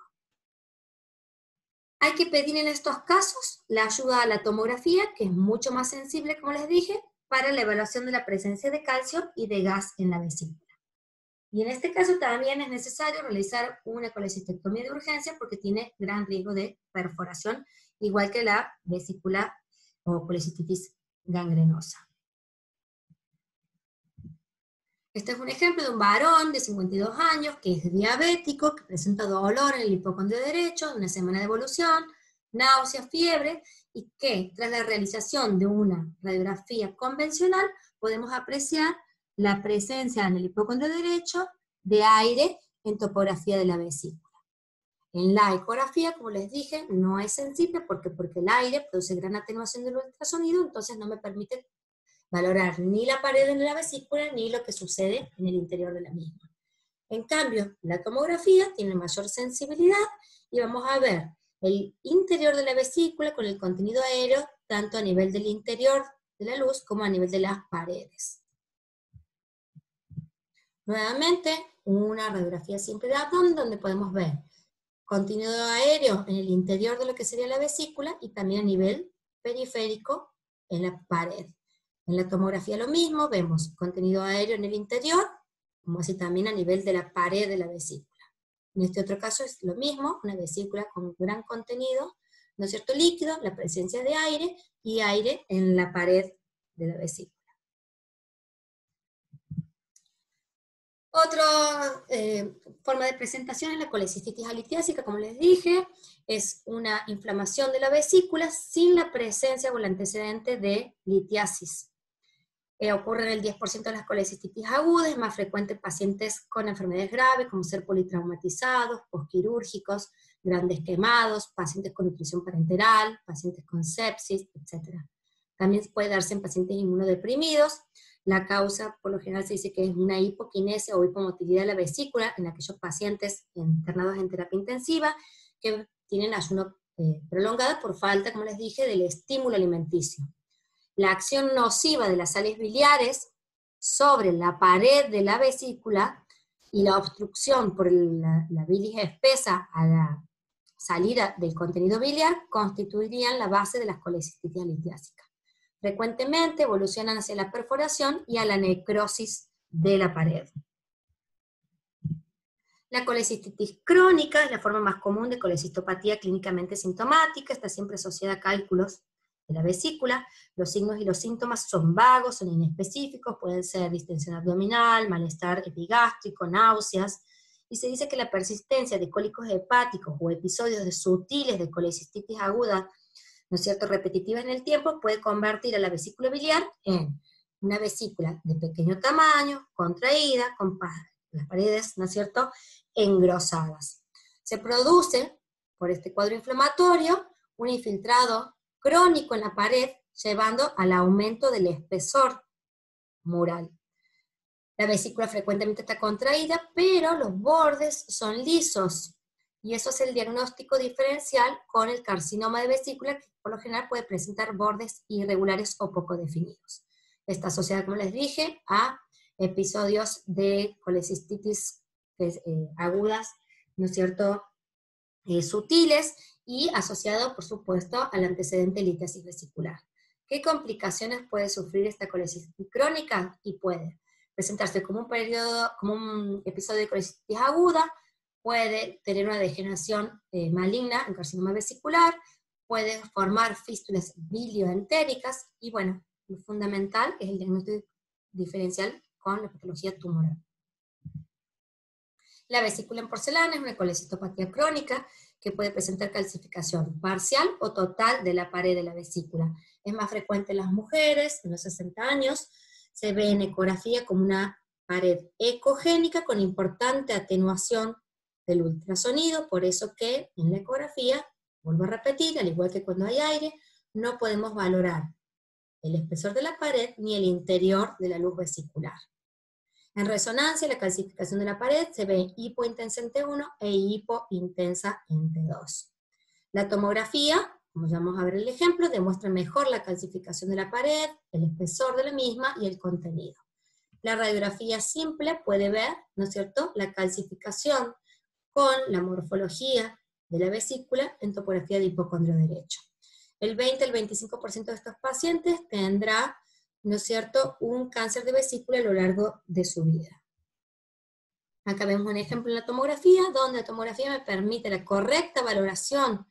Hay que pedir en estos casos la ayuda a la tomografía, que es mucho más sensible, como les dije, para la evaluación de la presencia de calcio y de gas en la vesícula. Y en este caso también es necesario realizar una colecistectomía de urgencia porque tiene gran riesgo de perforación, igual que la vesícula o colecistitis gangrenosa. Este es un ejemplo de un varón de 52 años que es diabético, que presenta dolor en el hipocondrio derecho, una semana de evolución, náuseas, fiebre, y que tras la realización de una radiografía convencional podemos apreciar la presencia en el hipocondrio derecho de aire en topografía de la vesícula. En la ecografía, como les dije, no es sensible porque el aire produce gran atenuación del ultrasonido, entonces no me permite valorar ni la pared en la vesícula ni lo que sucede en el interior de la misma. En cambio, la tomografía tiene mayor sensibilidad y vamos a ver el interior de la vesícula con el contenido aéreo, tanto a nivel del interior de la luz como a nivel de las paredes. Nuevamente, una radiografía simple de abdomen donde podemos ver contenido aéreo en el interior de lo que sería la vesícula y también a nivel periférico en la pared. En la tomografía lo mismo, vemos contenido aéreo en el interior, como así también a nivel de la pared de la vesícula. En este otro caso es lo mismo, una vesícula con gran contenido, ¿no es cierto?, líquido, la presencia de aire y aire en la pared de la vesícula. Otra forma de presentación es la colecistitis alitiásica, como les dije, es una inflamación de la vesícula sin la presencia o el antecedente de litiasis. Ocurre en el 10% de las colecistitis agudas, es más frecuente en pacientes con enfermedades graves, como ser politraumatizados, posquirúrgicos, grandes quemados, pacientes con nutrición parenteral, pacientes con sepsis, etc. También puede darse en pacientes inmunodeprimidos. La causa, por lo general, se dice que es una hipoquinesia o hipomotilidad de la vesícula en aquellos pacientes internados en terapia intensiva que tienen ayuno prolongado por falta, como les dije, del estímulo alimenticio. La acción nociva de las sales biliares sobre la pared de la vesícula y la obstrucción por la bilis espesa a la salida del contenido biliar constituirían la base de las colecistitis alitiásicas. Frecuentemente evolucionan hacia la perforación y a la necrosis de la pared. La colecistitis crónica es la forma más común de colecistopatía clínicamente sintomática, está siempre asociada a cálculos de la vesícula. Los signos y los síntomas son vagos, son inespecíficos, pueden ser distensión abdominal, malestar epigástrico, náuseas, y se dice que la persistencia de cólicos hepáticos o episodios de sutiles de colecistitis aguda, ¿no es cierto?, repetitiva en el tiempo, puede convertir a la vesícula biliar en una vesícula de pequeño tamaño, contraída, con las paredes, ¿no es cierto?, engrosadas. Se produce, por este cuadro inflamatorio, un infiltrado crónico en la pared, llevando al aumento del espesor mural. La vesícula frecuentemente está contraída, pero los bordes son lisos, y eso es el diagnóstico diferencial con el carcinoma de vesícula, que por lo general puede presentar bordes irregulares o poco definidos. Está asociada, como les dije, a episodios de colecistitis agudas ¿no es cierto?, sutiles y asociado, por supuesto, al antecedente de litiasis vesicular. ¿Qué complicaciones puede sufrir esta colecistitis crónica? Y puede presentarse como un episodio de colecistitis aguda, puede tener una degeneración maligna, un carcinoma vesicular, puede formar fístulas bilioentéricas, y bueno, lo fundamental es el diagnóstico diferencial con la patología tumoral. La vesícula en porcelana es una colecistopatía crónica que puede presentar calcificación parcial o total de la pared de la vesícula. Es más frecuente en las mujeres, en los 60 años, se ve en ecografía como una pared ecogénica con importante atenuación del ultrasonido, por eso que en la ecografía, vuelvo a repetir, al igual que cuando hay aire, no podemos valorar el espesor de la pared ni el interior de la luz vesicular. En resonancia, la calcificación de la pared se ve hipointensa en T1 e hipointensa en T2. La tomografía, como ya vamos a ver el ejemplo, demuestra mejor la calcificación de la pared, el espesor de la misma y el contenido. La radiografía simple puede ver, ¿no es cierto?, la calcificación con la morfología de la vesícula en topografía de hipocondrio derecho. El 20 al 25% de estos pacientes tendrá, ¿no es cierto?, un cáncer de vesícula a lo largo de su vida. Acá vemos un ejemplo en la tomografía, donde la tomografía me permite la correcta valoración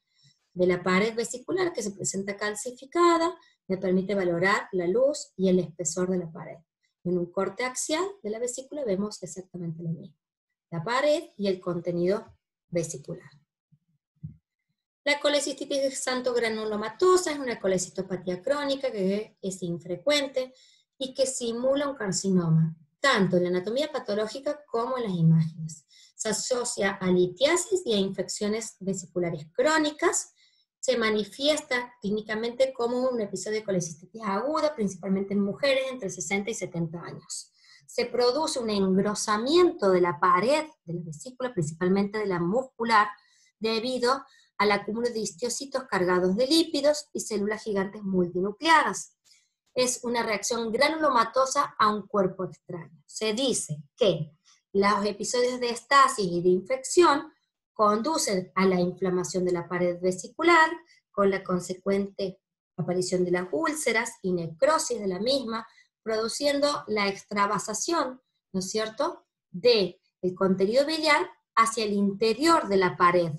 de la pared vesicular que se presenta calcificada, me permite valorar la luz y el espesor de la pared. En un corte axial de la vesícula vemos exactamente lo mismo, la pared y el contenido vesicular. La colecistitis xantogranulomatosa es una colecistopatía crónica que es infrecuente y que simula un carcinoma, tanto en la anatomía patológica como en las imágenes. Se asocia a litiasis y a infecciones vesiculares crónicas. Se manifiesta clínicamente como un episodio de colecistitis aguda, principalmente en mujeres entre 60 y 70 años. Se produce un engrosamiento de la pared de la vesícula, principalmente de la muscular, debido al acúmulo de histiocitos cargados de lípidos y células gigantes multinucleadas. Es una reacción granulomatosa a un cuerpo extraño. Se dice que los episodios de estasis y de infección conducen a la inflamación de la pared vesicular, con la consecuente aparición de las úlceras y necrosis de la misma, produciendo la extravasación, ¿no es cierto?, del contenido biliar hacia el interior de la pared.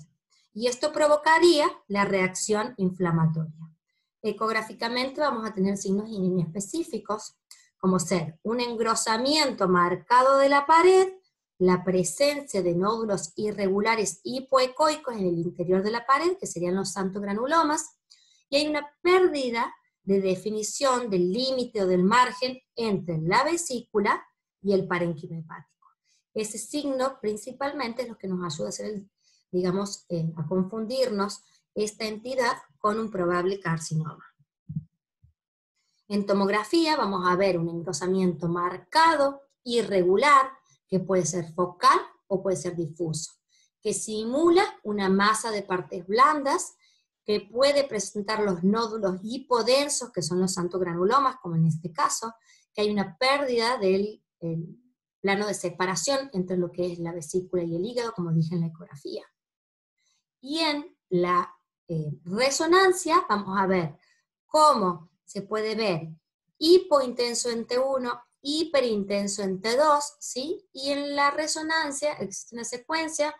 Y esto provocaría la reacción inflamatoria. Ecográficamente vamos a tener signos inespecíficos, como ser un engrosamiento marcado de la pared, la presencia de nódulos irregulares hipoecoicos en el interior de la pared, que serían los xantogranulomas, y hay una pérdida de definición del límite o del margen entre la vesícula y el parénquima hepático. Ese signo principalmente es lo que nos ayuda a hacer a confundirnos esta entidad con un probable carcinoma. En tomografía vamos a ver un engrosamiento marcado, irregular, que puede ser focal o puede ser difuso, que simula una masa de partes blandas, que puede presentar los nódulos hipodensos, que son los xantogranulomas, como en este caso, que hay una pérdida del plano de separación entre lo que es la vesícula y el hígado, como dije en la ecografía. Y en la resonancia vamos a ver cómo se puede ver hipointenso en T1, hiperintenso en T2, ¿sí? Y en la resonancia existe una secuencia,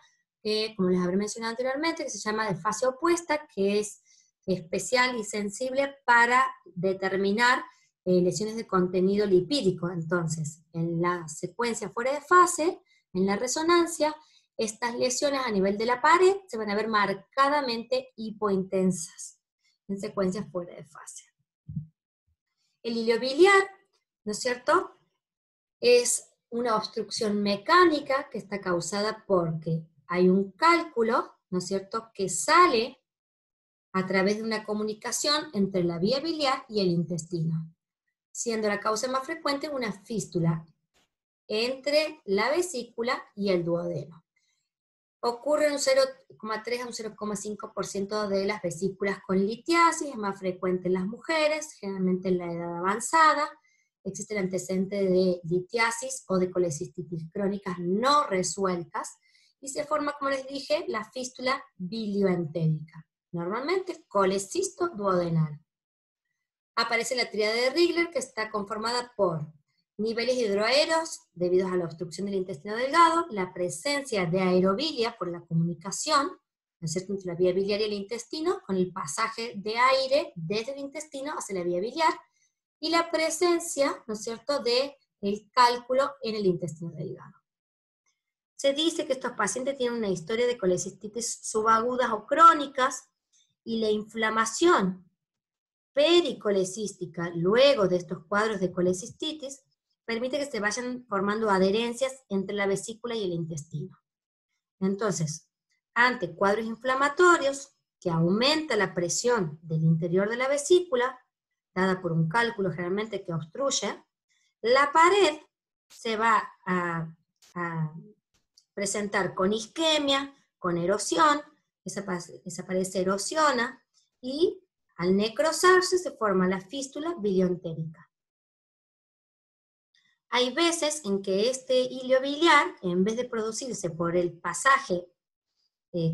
como les habré mencionado anteriormente, que se llama de fase opuesta, que es especial y sensible para determinar lesiones de contenido lipídico. Entonces, en la secuencia fuera de fase, en la resonancia, estas lesiones a nivel de la pared se van a ver marcadamente hipointensas, en secuencias fuera de fase. El hilio biliar, ¿no es cierto?, es una obstrucción mecánica que está causada porque hay un cálculo, ¿no es cierto?, que sale a través de una comunicación entre la vía biliar y el intestino, siendo la causa más frecuente una fístula entre la vesícula y el duodeno. Ocurre un 0,3 a un 0,5% de las vesículas con litiasis, es más frecuente en las mujeres, generalmente en la edad avanzada. Existe el antecedente de litiasis o de colecistitis crónicas no resueltas, y se forma, como les dije, la fístula bilioentérica, normalmente colecisto-duodenal. Aparece la tríade de Rigler, que está conformada por niveles hidroaéreos debido a la obstrucción del intestino delgado, la presencia de aerobilia por la comunicación, ¿no es cierto?, entre la vía biliar y el intestino, con el pasaje de aire desde el intestino hacia la vía biliar, y la presencia, ¿no es cierto?, del cálculo en el intestino delgado. Se dice que estos pacientes tienen una historia de colecistitis subagudas o crónicas, y la inflamación pericolecística luego de estos cuadros de colecistitis permite que se vayan formando adherencias entre la vesícula y el intestino. Entonces, ante cuadros inflamatorios que aumenta la presión del interior de la vesícula, dada por un cálculo generalmente que obstruye, la pared se va a presentar con isquemia, con erosión, esa pared se erosiona, y al necrosarse se forma la fístula bilioentérica. Hay veces en que este hilio biliar, en vez de producirse por el pasaje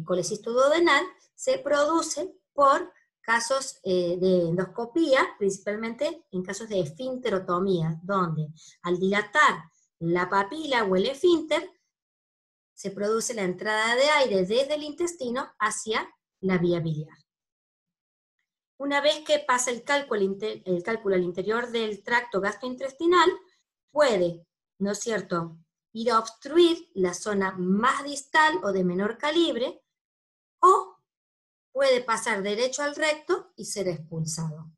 colecisto-duodenal, se produce por casos de endoscopía, principalmente en casos de esfínterotomía, donde al dilatar la papila o el esfínter, se produce la entrada de aire desde el intestino hacia la vía biliar. Una vez que pasa el cálculo al interior del tracto gastrointestinal, puede, ¿no es cierto?, ir a obstruir la zona más distal o de menor calibre, o puede pasar derecho al recto y ser expulsado.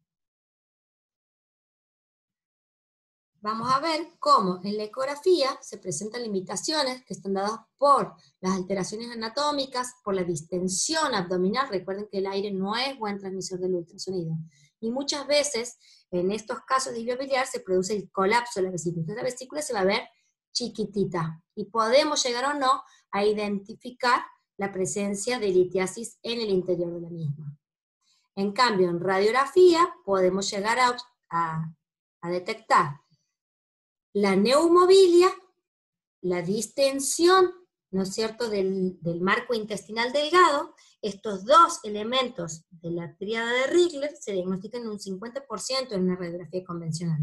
Vamos a ver cómo en la ecografía se presentan limitaciones que están dadas por las alteraciones anatómicas, por la distensión abdominal. Recuerden que el aire no es buen transmisor del ultrasonido. Y muchas veces, en estos casos de hilio biliar, se produce el colapso de la vesícula. Entonces la vesícula se va a ver chiquitita. Y podemos llegar o no a identificar la presencia de litiasis en el interior de la misma. En cambio, en radiografía podemos llegar a detectar la neumobilia, la distensión, ¿no es cierto?, del marco intestinal delgado. Estos dos elementos de la tríada de Rigler se diagnostican en un 50% en una radiografía convencional.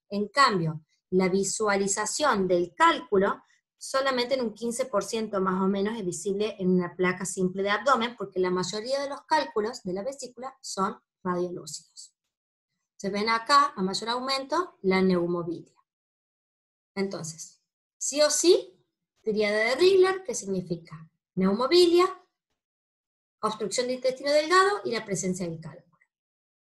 En cambio, la visualización del cálculo solamente en un 15% más o menos es visible en una placa simple de abdomen, porque la mayoría de los cálculos de la vesícula son radiolúcidos. Se ven acá, a mayor aumento, la neumobilia. Entonces, sí o sí, tríada de Rigler, que significa neumobilia, obstrucción del intestino delgado y la presencia del cálculo.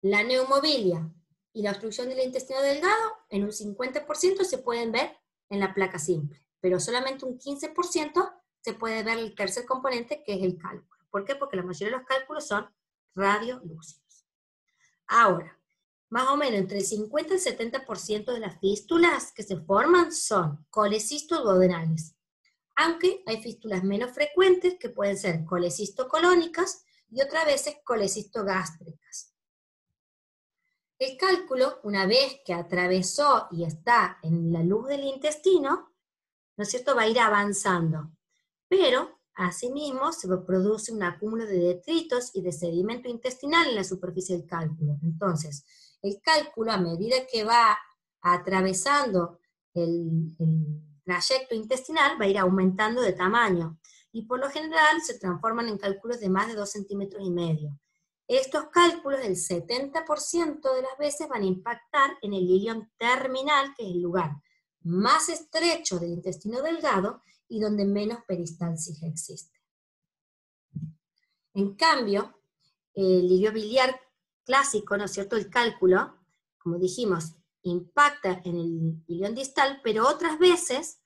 La neumobilia y la obstrucción del intestino delgado, en un 50% se pueden ver en la placa simple, pero solamente un 15% se puede ver el tercer componente, que es el cálculo. ¿Por qué? Porque la mayoría de los cálculos son radiolúcidos. Ahora, más o menos entre el 50 y el 70% de las fístulas que se forman son colecisto-duodenales, aunque hay fístulas menos frecuentes que pueden ser colecisto-colónicas y otras veces colecisto-gástricas. El cálculo, una vez que atravesó y está en la luz del intestino, ¿no es cierto?, va a ir avanzando, pero asimismo se produce un acúmulo de detritos y de sedimento intestinal en la superficie del cálculo. Entonces, el cálculo, a medida que va atravesando el trayecto intestinal, va a ir aumentando de tamaño, y por lo general se transforman en cálculos de más de 2,5 centímetros. Estos cálculos, el 70% de las veces, van a impactar en el ilion terminal, que es el lugar más estrecho del intestino delgado y donde menos peristalsis existe. En cambio, el hilio biliar clásico, ¿no es cierto?, el cálculo, como dijimos, impacta en el ilion distal, pero otras veces,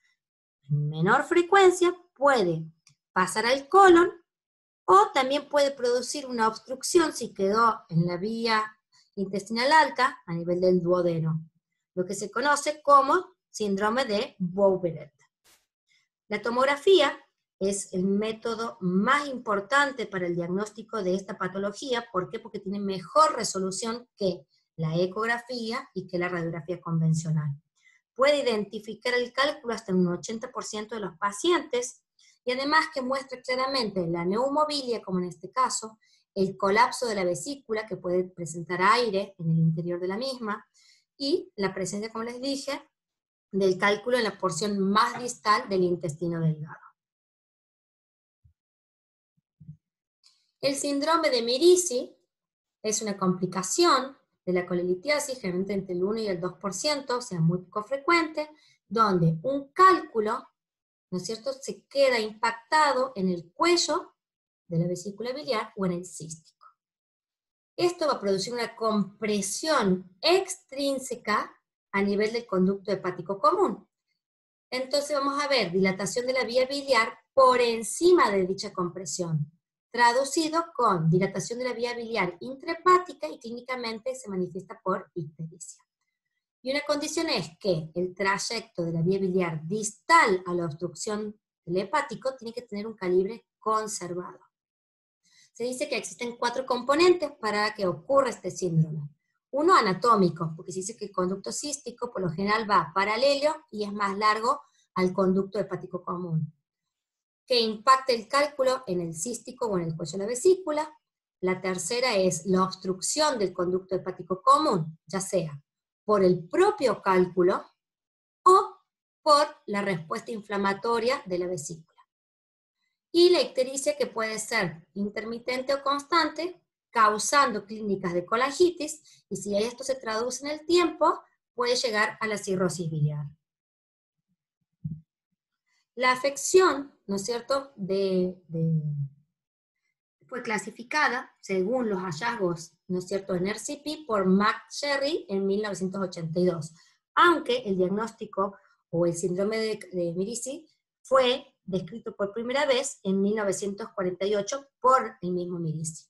en menor frecuencia, puede pasar al colon, o también puede producir una obstrucción si quedó en la vía intestinal alta a nivel del duodeno, lo que se conoce como síndrome de Bouveret. La tomografía es el método más importante para el diagnóstico de esta patología. ¿Por qué? Porque tiene mejor resolución que la ecografía y que la radiografía convencional. Puede identificar el cálculo hasta un 80% de los pacientes, y además que muestra claramente la neumobilia, como en este caso, el colapso de la vesícula, que puede presentar aire en el interior de la misma, y la presencia, como les dije, del cálculo en la porción más distal del intestino delgado. El síndrome de Mirici es una complicación de la colelitiasis, generalmente entre el 1 y el 2%, o sea, muy poco frecuente, donde un cálculo, ¿no es cierto?, se queda impactado en el cuello de la vesícula biliar o en el cístico. Esto va a producir una compresión extrínseca a nivel del conducto hepático común. Entonces vamos a ver dilatación de la vía biliar por encima de dicha compresión, traducido con dilatación de la vía biliar intrahepática y clínicamente se manifiesta por ictericia. Y una condición es que el trayecto de la vía biliar distal a la obstrucción del hepático tiene que tener un calibre conservado. Se dice que existen 4 componentes para que ocurra este síndrome. Uno anatómico, porque se dice que el conducto cístico por lo general va paralelo y es más largo al conducto hepático común. Que impacte el cálculo en el cístico o en el cuello de la vesícula. La tercera es la obstrucción del conducto hepático común, ya sea por el propio cálculo o por la respuesta inflamatoria de la vesícula. Y la ictericia, que puede ser intermitente o constante, causando clínicas de colangitis, y si esto se traduce en el tiempo, puede llegar a la cirrosis biliar. La afección, ¿no es cierto?, fue clasificada, según los hallazgos, ¿no es cierto?, en RCP por McSherry en 1982, aunque el diagnóstico o el síndrome de Mirici fue descrito por primera vez en 1948 por el mismo Mirici.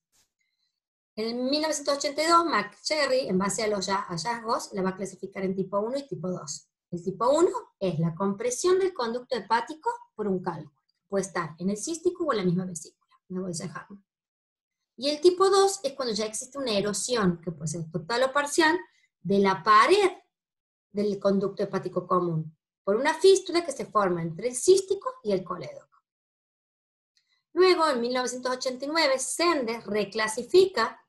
En 1982, McSherry, en base a los hallazgos, la va a clasificar en tipo 1 y tipo 2. El tipo 1 es la compresión del conducto hepático por un cálculo. Puede estar en el cístico o en la misma vesícula, en la bolsa de Hartmann. Y el tipo 2 es cuando ya existe una erosión, que puede ser total o parcial, de la pared del conducto hepático común, por una fístula que se forma entre el cístico y el colédoco. Luego, en 1989, Sender reclasifica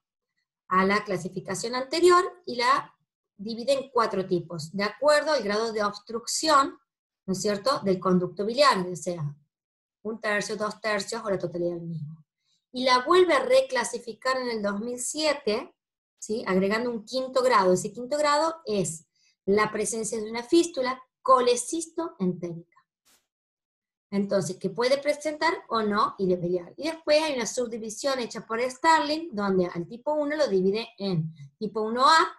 a la clasificación anterior y la divide en 4 tipos, de acuerdo al grado de obstrucción, ¿no es cierto?, del conducto biliar, o sea, 1/3, 2/3 o la totalidad del mismo. Y la vuelve a reclasificar en el 2007, ¿sí?, agregando un 5º grado. Ese 5º grado es la presencia de una fístula colecistoentérica. Entonces, que puede presentar o no idea biliar. Y después hay una subdivisión hecha por Starling, donde al tipo 1 lo divide en tipo 1A,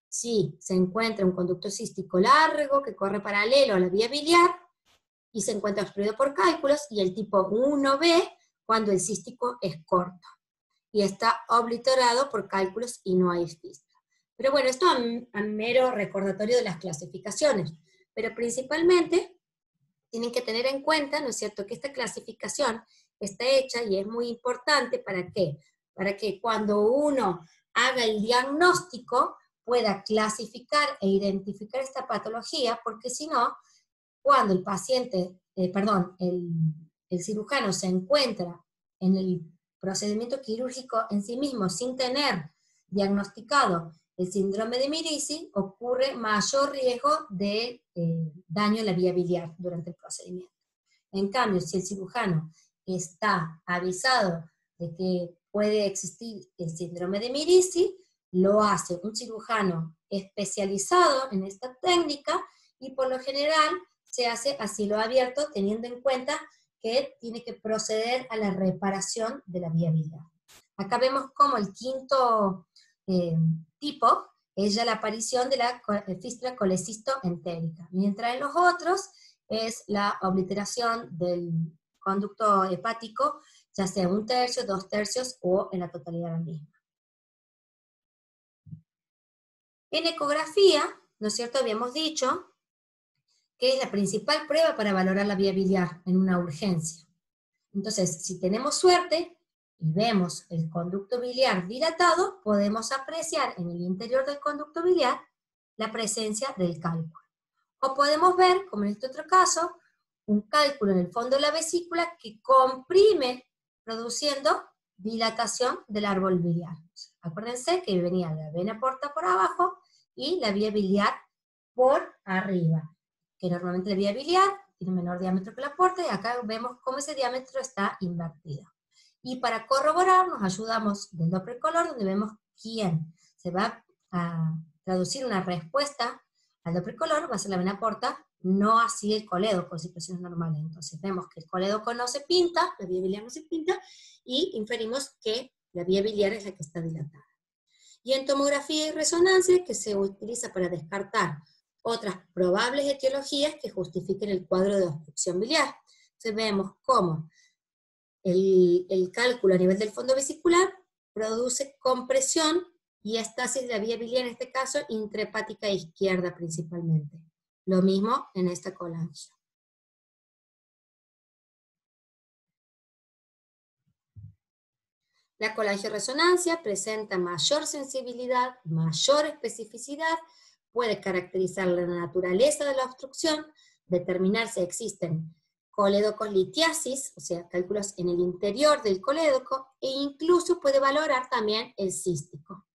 si se encuentra un conducto cístico largo que corre paralelo a la vía biliar y se encuentra obstruido por cálculos, y el tipo 1B cuando el cístico es corto y está obliterado por cálculos y no hay fístula. Pero bueno, esto a mero recordatorio de las clasificaciones, pero principalmente tienen que tener en cuenta, ¿no es cierto?, que esta clasificación está hecha y es muy importante. ¿Para qué? Para que cuando uno haga el diagnóstico pueda clasificar e identificar esta patología, porque si no, cuando el paciente, el cirujano se encuentra en el procedimiento quirúrgico en sí mismo sin tener diagnosticado el síndrome de Mirici, ocurre mayor riesgo de daño en la vía biliar durante el procedimiento. En cambio, si el cirujano está avisado de que puede existir el síndrome de Mirici, lo hace un cirujano especializado en esta técnica y por lo general se hace a cielo abierto, teniendo en cuenta que tiene que proceder a la reparación de la vía biliar. Acá vemos como el 5º tipo es ya la aparición de la fístula colecistoentérica, mientras en los otros es la obliteración del conducto hepático, ya sea 1/3, 2/3 o en la totalidad de la misma. En ecografía, ¿no es cierto?, habíamos dicho que es la principal prueba para valorar la vía biliar en una urgencia. Entonces, si tenemos suerte y vemos el conducto biliar dilatado, podemos apreciar en el interior del conducto biliar la presencia del cálculo. O podemos ver, como en este otro caso, un cálculo en el fondo de la vesícula que comprime, produciendo dilatación del árbol biliar. Acuérdense que venía la vena porta por abajo y la vía biliar por arriba, que normalmente la vía biliar tiene menor diámetro que la porta, y acá vemos cómo ese diámetro está invertido. Y para corroborar nos ayudamos del Doppler color, donde vemos quién se va a traducir una respuesta al Doppler color, va a ser la vena porta, no así el colédoco en situaciones normales. Entonces vemos que el colédoco no se pinta, la vía biliar no se pinta, y inferimos que la vía biliar es la que está dilatada. Y en tomografía y resonancia, que se utiliza para descartar otras probables etiologías que justifiquen el cuadro de obstrucción biliar. Entonces vemos cómo el cálculo a nivel del fondo vesicular produce compresión y estasis de la vía biliar, en este caso intrahepática izquierda principalmente. Lo mismo en esta colangio. La colangioresonancia presenta mayor sensibilidad, mayor especificidad, puede caracterizar la naturaleza de la obstrucción, determinar si existen colédocos litiasis, o sea, cálculos en el interior del colédoco, e incluso puede valorar también el cístico.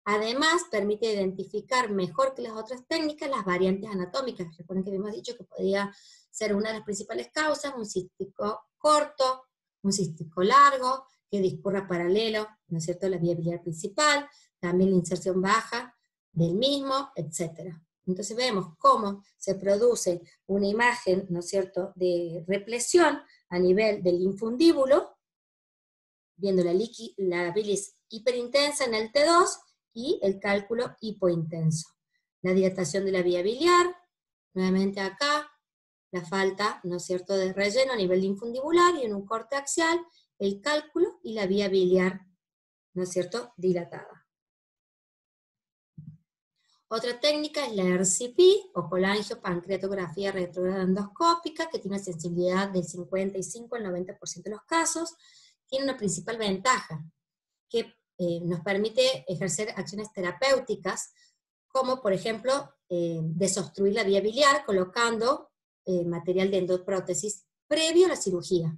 Además, permite identificar mejor que las otras técnicas las variantes anatómicas. Recuerden que habíamos dicho que podía ser una de las principales causas, un cístico corto, un cístico largo, que discurra paralelo, ¿no es cierto?, la vía biliar principal, también la inserción baja del mismo, etc. Entonces vemos cómo se produce una imagen, ¿no es cierto?, de represión a nivel del linfundíbulo, viendo la bilis hiperintensa en el T2, y el cálculo hipointenso. La dilatación de la vía biliar, nuevamente acá, la falta, ¿no es cierto?, de relleno a nivel linfundibular, y en un corte axial, el cálculo y la vía biliar, ¿no es cierto?, dilatada. Otra técnica es la RCP, o colangiopancreatografía retrógrada endoscópica, que tiene una sensibilidad del 55 al 90% de los casos. Tiene una principal ventaja, que nos permite ejercer acciones terapéuticas, como por ejemplo desobstruir la vía biliar colocando material de endoprótesis previo a la cirugía.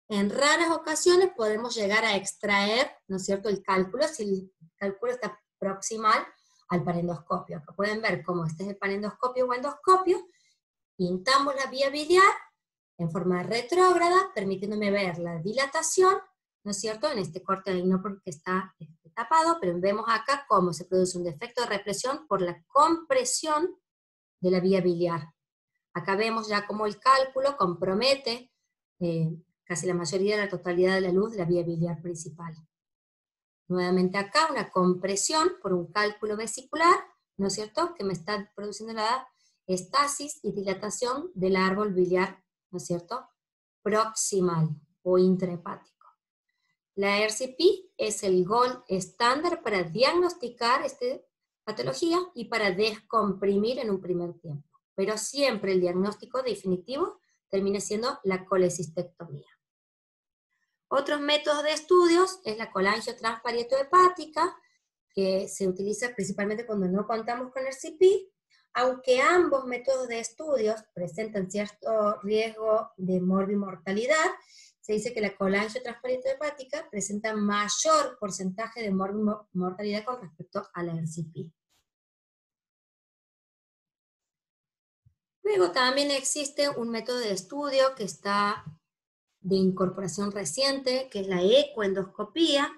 En raras ocasiones podemos llegar a extraer, ¿no es cierto?, el cálculo, si el cálculo está proximal al panendoscopio. Acá pueden ver cómo este es el panendoscopio o endoscopio, pintamos la vía biliar en forma retrógrada, permitiéndome ver la dilatación, ¿no es cierto?, en este corte ahí no porque está tapado, pero vemos acá cómo se produce un defecto de represión por la compresión de la vía biliar. Acá vemos ya cómo el cálculo compromete casi la mayoría de la totalidad de la luz de la vía biliar principal. Nuevamente acá una compresión por un cálculo vesicular, ¿no es cierto?, que me está produciendo la estasis y dilatación del árbol biliar, ¿no es cierto?, proximal o intrahepático. La RCP es el gold estándar para diagnosticar esta patología y para descomprimir en un primer tiempo. Pero siempre el diagnóstico definitivo termina siendo la colecistectomía. Otros métodos de estudios es la colangiotransparieto-hepática, que se utiliza principalmente cuando no contamos con RCP, aunque ambos métodos de estudios presentan cierto riesgo de morbimortalidad. Se dice que la colangiotransparieto-hepática presenta mayor porcentaje de morbimortalidad con respecto a la RCP. Luego también existe un método de estudio que está de incorporación reciente, que es la ecoendoscopía.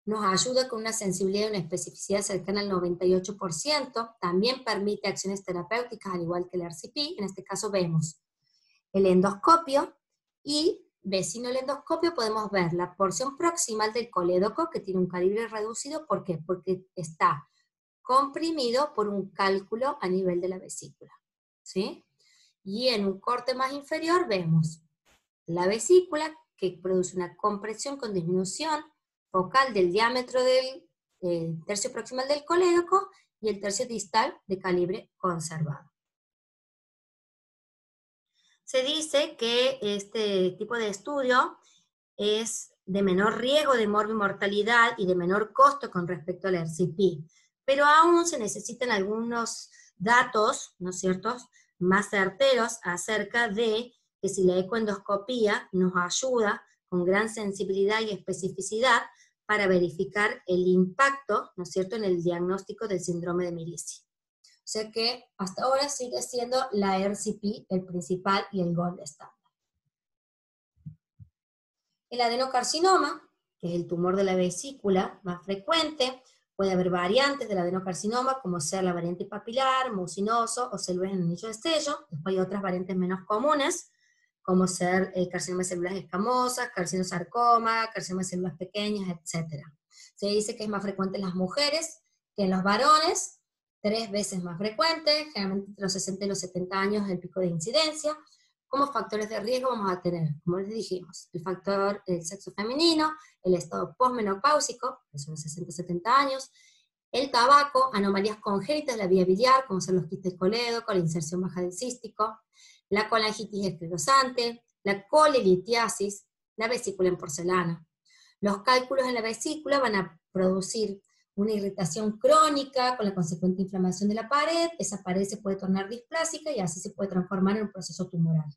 Nos ayuda con una sensibilidad y una especificidad cercana al 98%, también permite acciones terapéuticas al igual que el RCP. En este caso vemos el endoscopio, y vecino al endoscopio podemos ver la porción proximal del colédoco, que tiene un calibre reducido. ¿Por qué? Porque está comprimido por un cálculo a nivel de la vesícula, ¿sí? Y en un corte más inferior vemos la vesícula, que produce una compresión con disminución focal del diámetro del tercio proximal del colédoco, y el tercio distal de calibre conservado. Se dice que este tipo de estudio es de menor riesgo de morbimortalidad y de menor costo con respecto al RCP, pero aún se necesitan algunos datos, ¿no es cierto?, más certeros acerca de que si la ecoendoscopía nos ayuda con gran sensibilidad y especificidad para verificar el impacto, ¿no es cierto?, en el diagnóstico del síndrome de Mirici. O sea que hasta ahora sigue siendo la RCP el principal y el gold estándar. El adenocarcinoma, que es el tumor de la vesícula más frecuente, puede haber variantes del adenocarcinoma, como ser la variante papilar, mucinoso o células en anillo de sello. Después hay otras variantes menos comunes, como ser el carcinoma de células escamosas, carcinosarcoma, carcinoma de células pequeñas, etc. Se dice que es más frecuente en las mujeres que en los varones, 3 veces más frecuente, generalmente entre los 60 y los 70 años el pico de incidencia. Como factores de riesgo vamos a tener, como les dijimos, el factor del sexo femenino, el estado posmenopáusico, que son los 60-70 años, el tabaco, anomalías congénitas de la vía biliar, como son los quistes colédocos, la inserción baja del cístico, la colangitis esclerosante, la colelitiasis, la vesícula en porcelana. Los cálculos en la vesícula van a producir una irritación crónica con la consecuente inflamación de la pared, esa pared se puede tornar displásica y así se puede transformar en un proceso tumoral.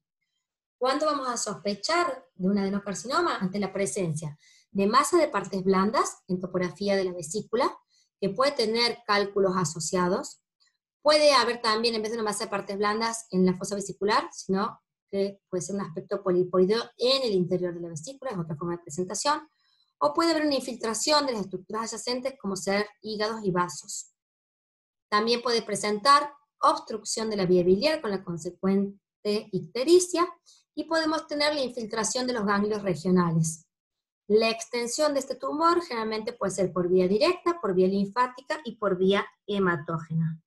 ¿Cuándo vamos a sospechar de un adenocarcinoma? Ante la presencia de masa de partes blandas en topografía de la vesícula, que puede tener cálculos asociados. Puede haber también, en vez de una masa de partes blandas en la fosa vesicular, sino que puede ser un aspecto polipoideo en el interior de la vesícula, es otra forma de presentación. O puede haber una infiltración de las estructuras adyacentes, como ser hígados y vasos. También puede presentar obstrucción de la vía biliar con la consecuente ictericia, y podemos tener la infiltración de los ganglios regionales. La extensión de este tumor generalmente puede ser por vía directa, por vía linfática y por vía hematógena.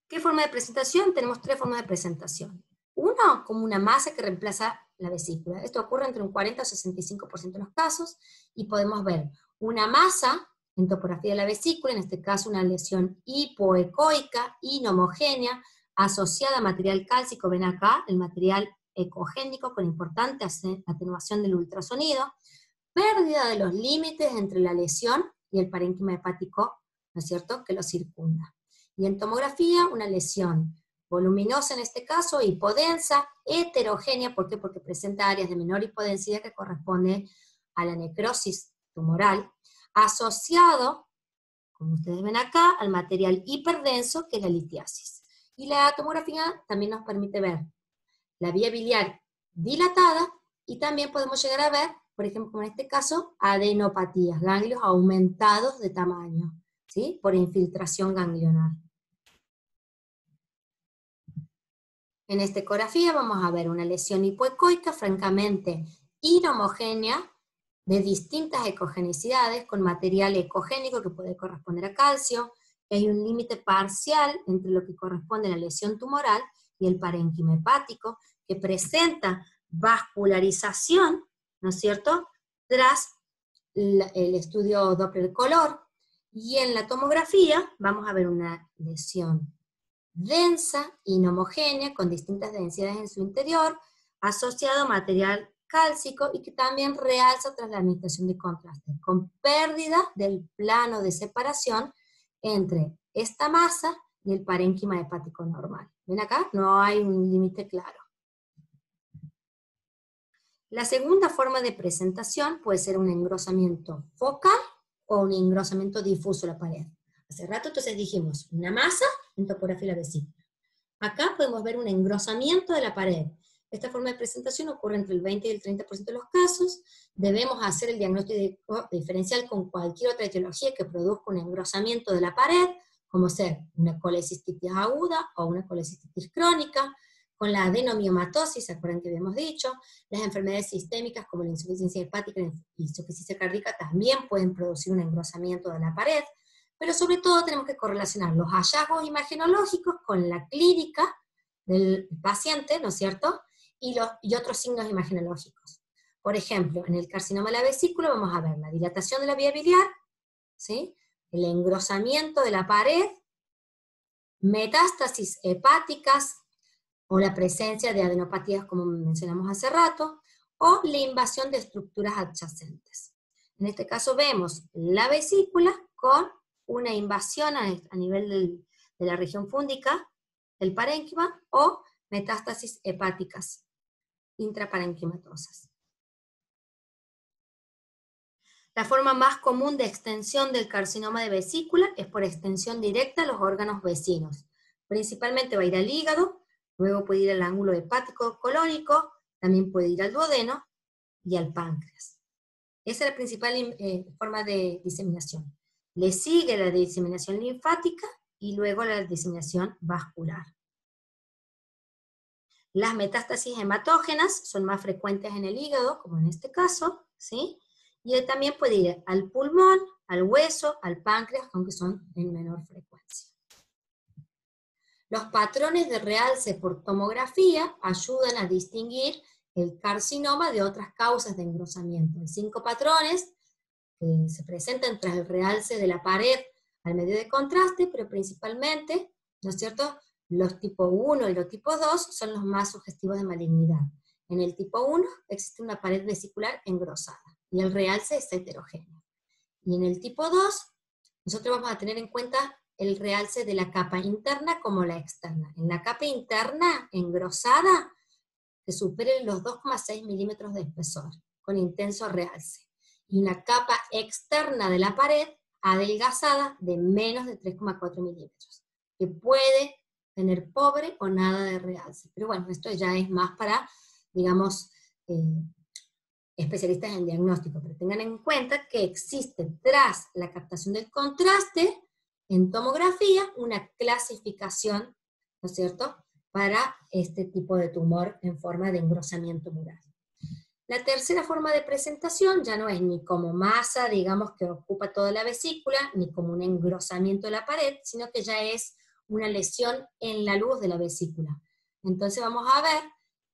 ¿Qué forma de presentación? Tenemos 3 formas de presentación. Uno, como una masa que reemplaza la vesícula. Esto ocurre entre un 40 o 65% de los casos, y podemos ver una masa en topografía de la vesícula, en este caso una lesión hipoecoica, inhomogénea, asociada a material cálcico, ven acá, el material ecogénico con importante atenuación del ultrasonido, pérdida de los límites entre la lesión y el parénquima hepático, ¿no es cierto?, que lo circunda. Y en tomografía, una lesión voluminosa en este caso, hipodensa, heterogénea, ¿por qué? Porque presenta áreas de menor hipodensidad que corresponde a la necrosis tumoral, asociado, como ustedes ven acá, al material hiperdenso que es la litiasis. Y la tomografía también nos permite ver la vía biliar dilatada, y también podemos llegar a ver, por ejemplo, como en este caso, adenopatías, ganglios aumentados de tamaño, ¿sí?, por infiltración ganglionar. En esta ecografía vamos a ver una lesión hipoecoica francamente inhomogénea, de distintas ecogenicidades, con material ecogénico que puede corresponder a calcio, que hay un límite parcial entre lo que corresponde a la lesión tumoral y el parénquima hepático, que presenta vascularización, ¿no es cierto?, tras el estudio Doppler color, y en la tomografía vamos a ver una lesión densa, inhomogénea, con distintas densidades en su interior, asociado a material cálcico y que también realza tras la administración de contraste, con pérdida del plano de separación entre esta masa y el parénquima hepático normal. ¿Ven acá? No hay un límite claro. La segunda forma de presentación puede ser un engrosamiento focal o un engrosamiento difuso de la pared. Hace rato entonces dijimos una masa en topografía de la vesícula. Acá podemos ver un engrosamiento de la pared. Esta forma de presentación ocurre entre el 20 y el 30% de los casos. Debemos hacer el diagnóstico diferencial con cualquier otra etiología que produzca un engrosamiento de la pared, como ser una colecistitis aguda o una colecistitis crónica, con la adenomiomatosis, ¿se acuerdan que habíamos dicho? Las enfermedades sistémicas como la insuficiencia hepática y la insuficiencia cardíaca también pueden producir un engrosamiento de la pared, pero sobre todo tenemos que correlacionar los hallazgos imagenológicos con la clínica del paciente, ¿no es cierto?, y otros signos imagenológicos. Por ejemplo, en el carcinoma de la vesícula vamos a ver la dilatación de la vía biliar, ¿sí?, el engrosamiento de la pared, metástasis hepáticas, o la presencia de adenopatías, como mencionamos hace rato, o la invasión de estructuras adyacentes. En este caso vemos la vesícula con una invasión a nivel de la región fúndica, del parénquima o metástasis hepáticas intraparenquimatosas. La forma más común de extensión del carcinoma de vesícula es por extensión directa a los órganos vecinos. Principalmente va a ir al hígado, luego puede ir al ángulo hepático colónico, también puede ir al duodeno y al páncreas. Esa es la principal forma de diseminación. Le sigue la diseminación linfática y luego la diseminación vascular. Las metástasis hematógenas son más frecuentes en el hígado, como en este caso, ¿sí? Y también puede ir al pulmón, al hueso, al páncreas, aunque son en menor frecuencia. Los patrones de realce por tomografía ayudan a distinguir el carcinoma de otras causas de engrosamiento. Hay 5 patrones que se presentan tras el realce de la pared al medio de contraste, pero principalmente, ¿no es cierto?, los tipo 1 y los tipo 2 son los más sugestivos de malignidad. En el tipo 1 existe una pared vesicular engrosada, y el realce es heterogéneo. Y en el tipo 2, nosotros vamos a tener en cuenta el realce de la capa interna como la externa. En la capa interna engrosada, que supere los 2,6 milímetros de espesor, con intenso realce. Y una capa externa de la pared adelgazada de menos de 3,4 milímetros, que puede tener pobre o nada de realce. Pero bueno, esto ya es más para, digamos, especialistas en diagnóstico, pero tengan en cuenta que existe tras la captación del contraste en tomografía una clasificación, ¿no es cierto?, para este tipo de tumor en forma de engrosamiento mural. La tercera forma de presentación ya no es ni como masa, digamos, que ocupa toda la vesícula, ni como un engrosamiento de la pared, sino que ya es una lesión en la luz de la vesícula. Entonces vamos a ver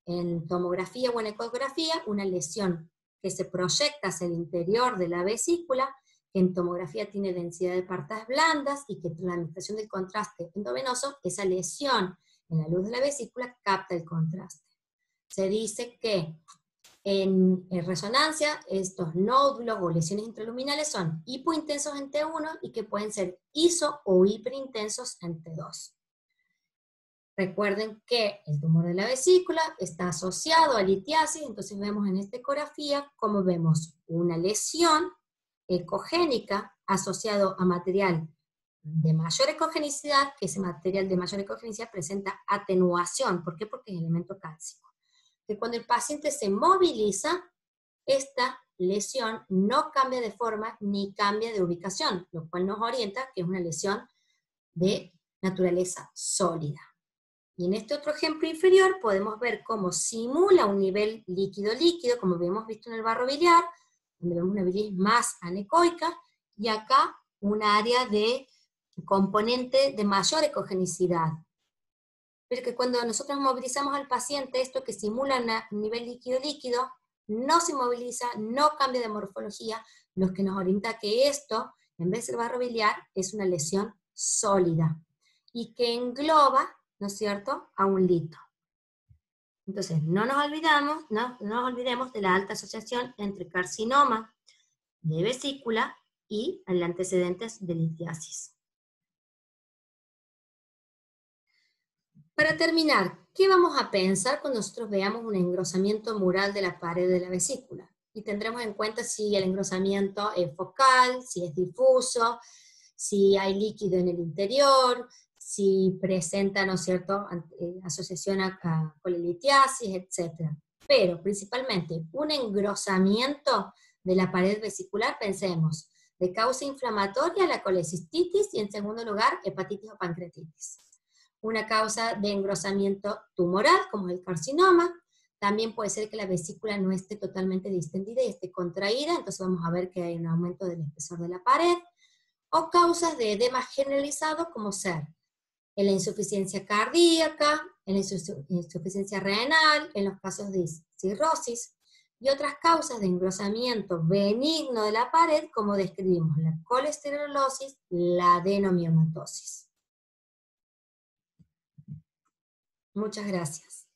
en tomografía o en ecografía una lesión que se proyecta hacia el interior de la vesícula, que en tomografía tiene densidad de partes blandas, y que tras la administración del contraste endovenoso, esa lesión en la luz de la vesícula capta el contraste. Se dice que en resonancia estos nódulos o lesiones intraluminales son hipointensos en T1 y que pueden ser iso o hiperintensos en T2. Recuerden que el tumor de la vesícula está asociado a litiasis, entonces vemos en esta ecografía como vemos una lesión ecogénica asociado a material de mayor ecogenicidad, que ese material de mayor ecogenicidad presenta atenuación. ¿Por qué? Porque es elemento cálcico. Que cuando el paciente se moviliza, esta lesión no cambia de forma ni cambia de ubicación, lo cual nos orienta que es una lesión de naturaleza sólida. Y en este otro ejemplo inferior podemos ver cómo simula un nivel líquido-líquido, como habíamos visto en el barro biliar, donde vemos una bilis más anecoica, y acá un área de componente de mayor ecogenicidad. Pero que cuando nosotros movilizamos al paciente, esto que simula un nivel líquido-líquido, no se moviliza, no cambia de morfología, lo que nos orienta que esto, en vez de ser barro biliar, es una lesión sólida, y que engloba, ¿no es cierto?, a un lito. Entonces, no nos olvidemos de la alta asociación entre carcinoma de vesícula y el antecedentes de litiasis. Para terminar, ¿qué vamos a pensar cuando nosotros veamos un engrosamiento mural de la pared de la vesícula? Y tendremos en cuenta si el engrosamiento es focal, si es difuso, si hay líquido en el interior, si presenta, ¿no es cierto?, asociación con la litiasis, etc. Pero principalmente un engrosamiento de la pared vesicular, pensemos, de causa inflamatoria la colecistitis y en segundo lugar hepatitis o pancreatitis. Una causa de engrosamiento tumoral, como el carcinoma, también puede ser que la vesícula no esté totalmente distendida y esté contraída, entonces vamos a ver que hay un aumento del espesor de la pared, o causas de edema generalizado, como ser en la insuficiencia cardíaca, en la insuficiencia renal, en los casos de cirrosis, y otras causas de engrosamiento benigno de la pared, como describimos la colesterolosis, la adenomiomatosis. Muchas gracias.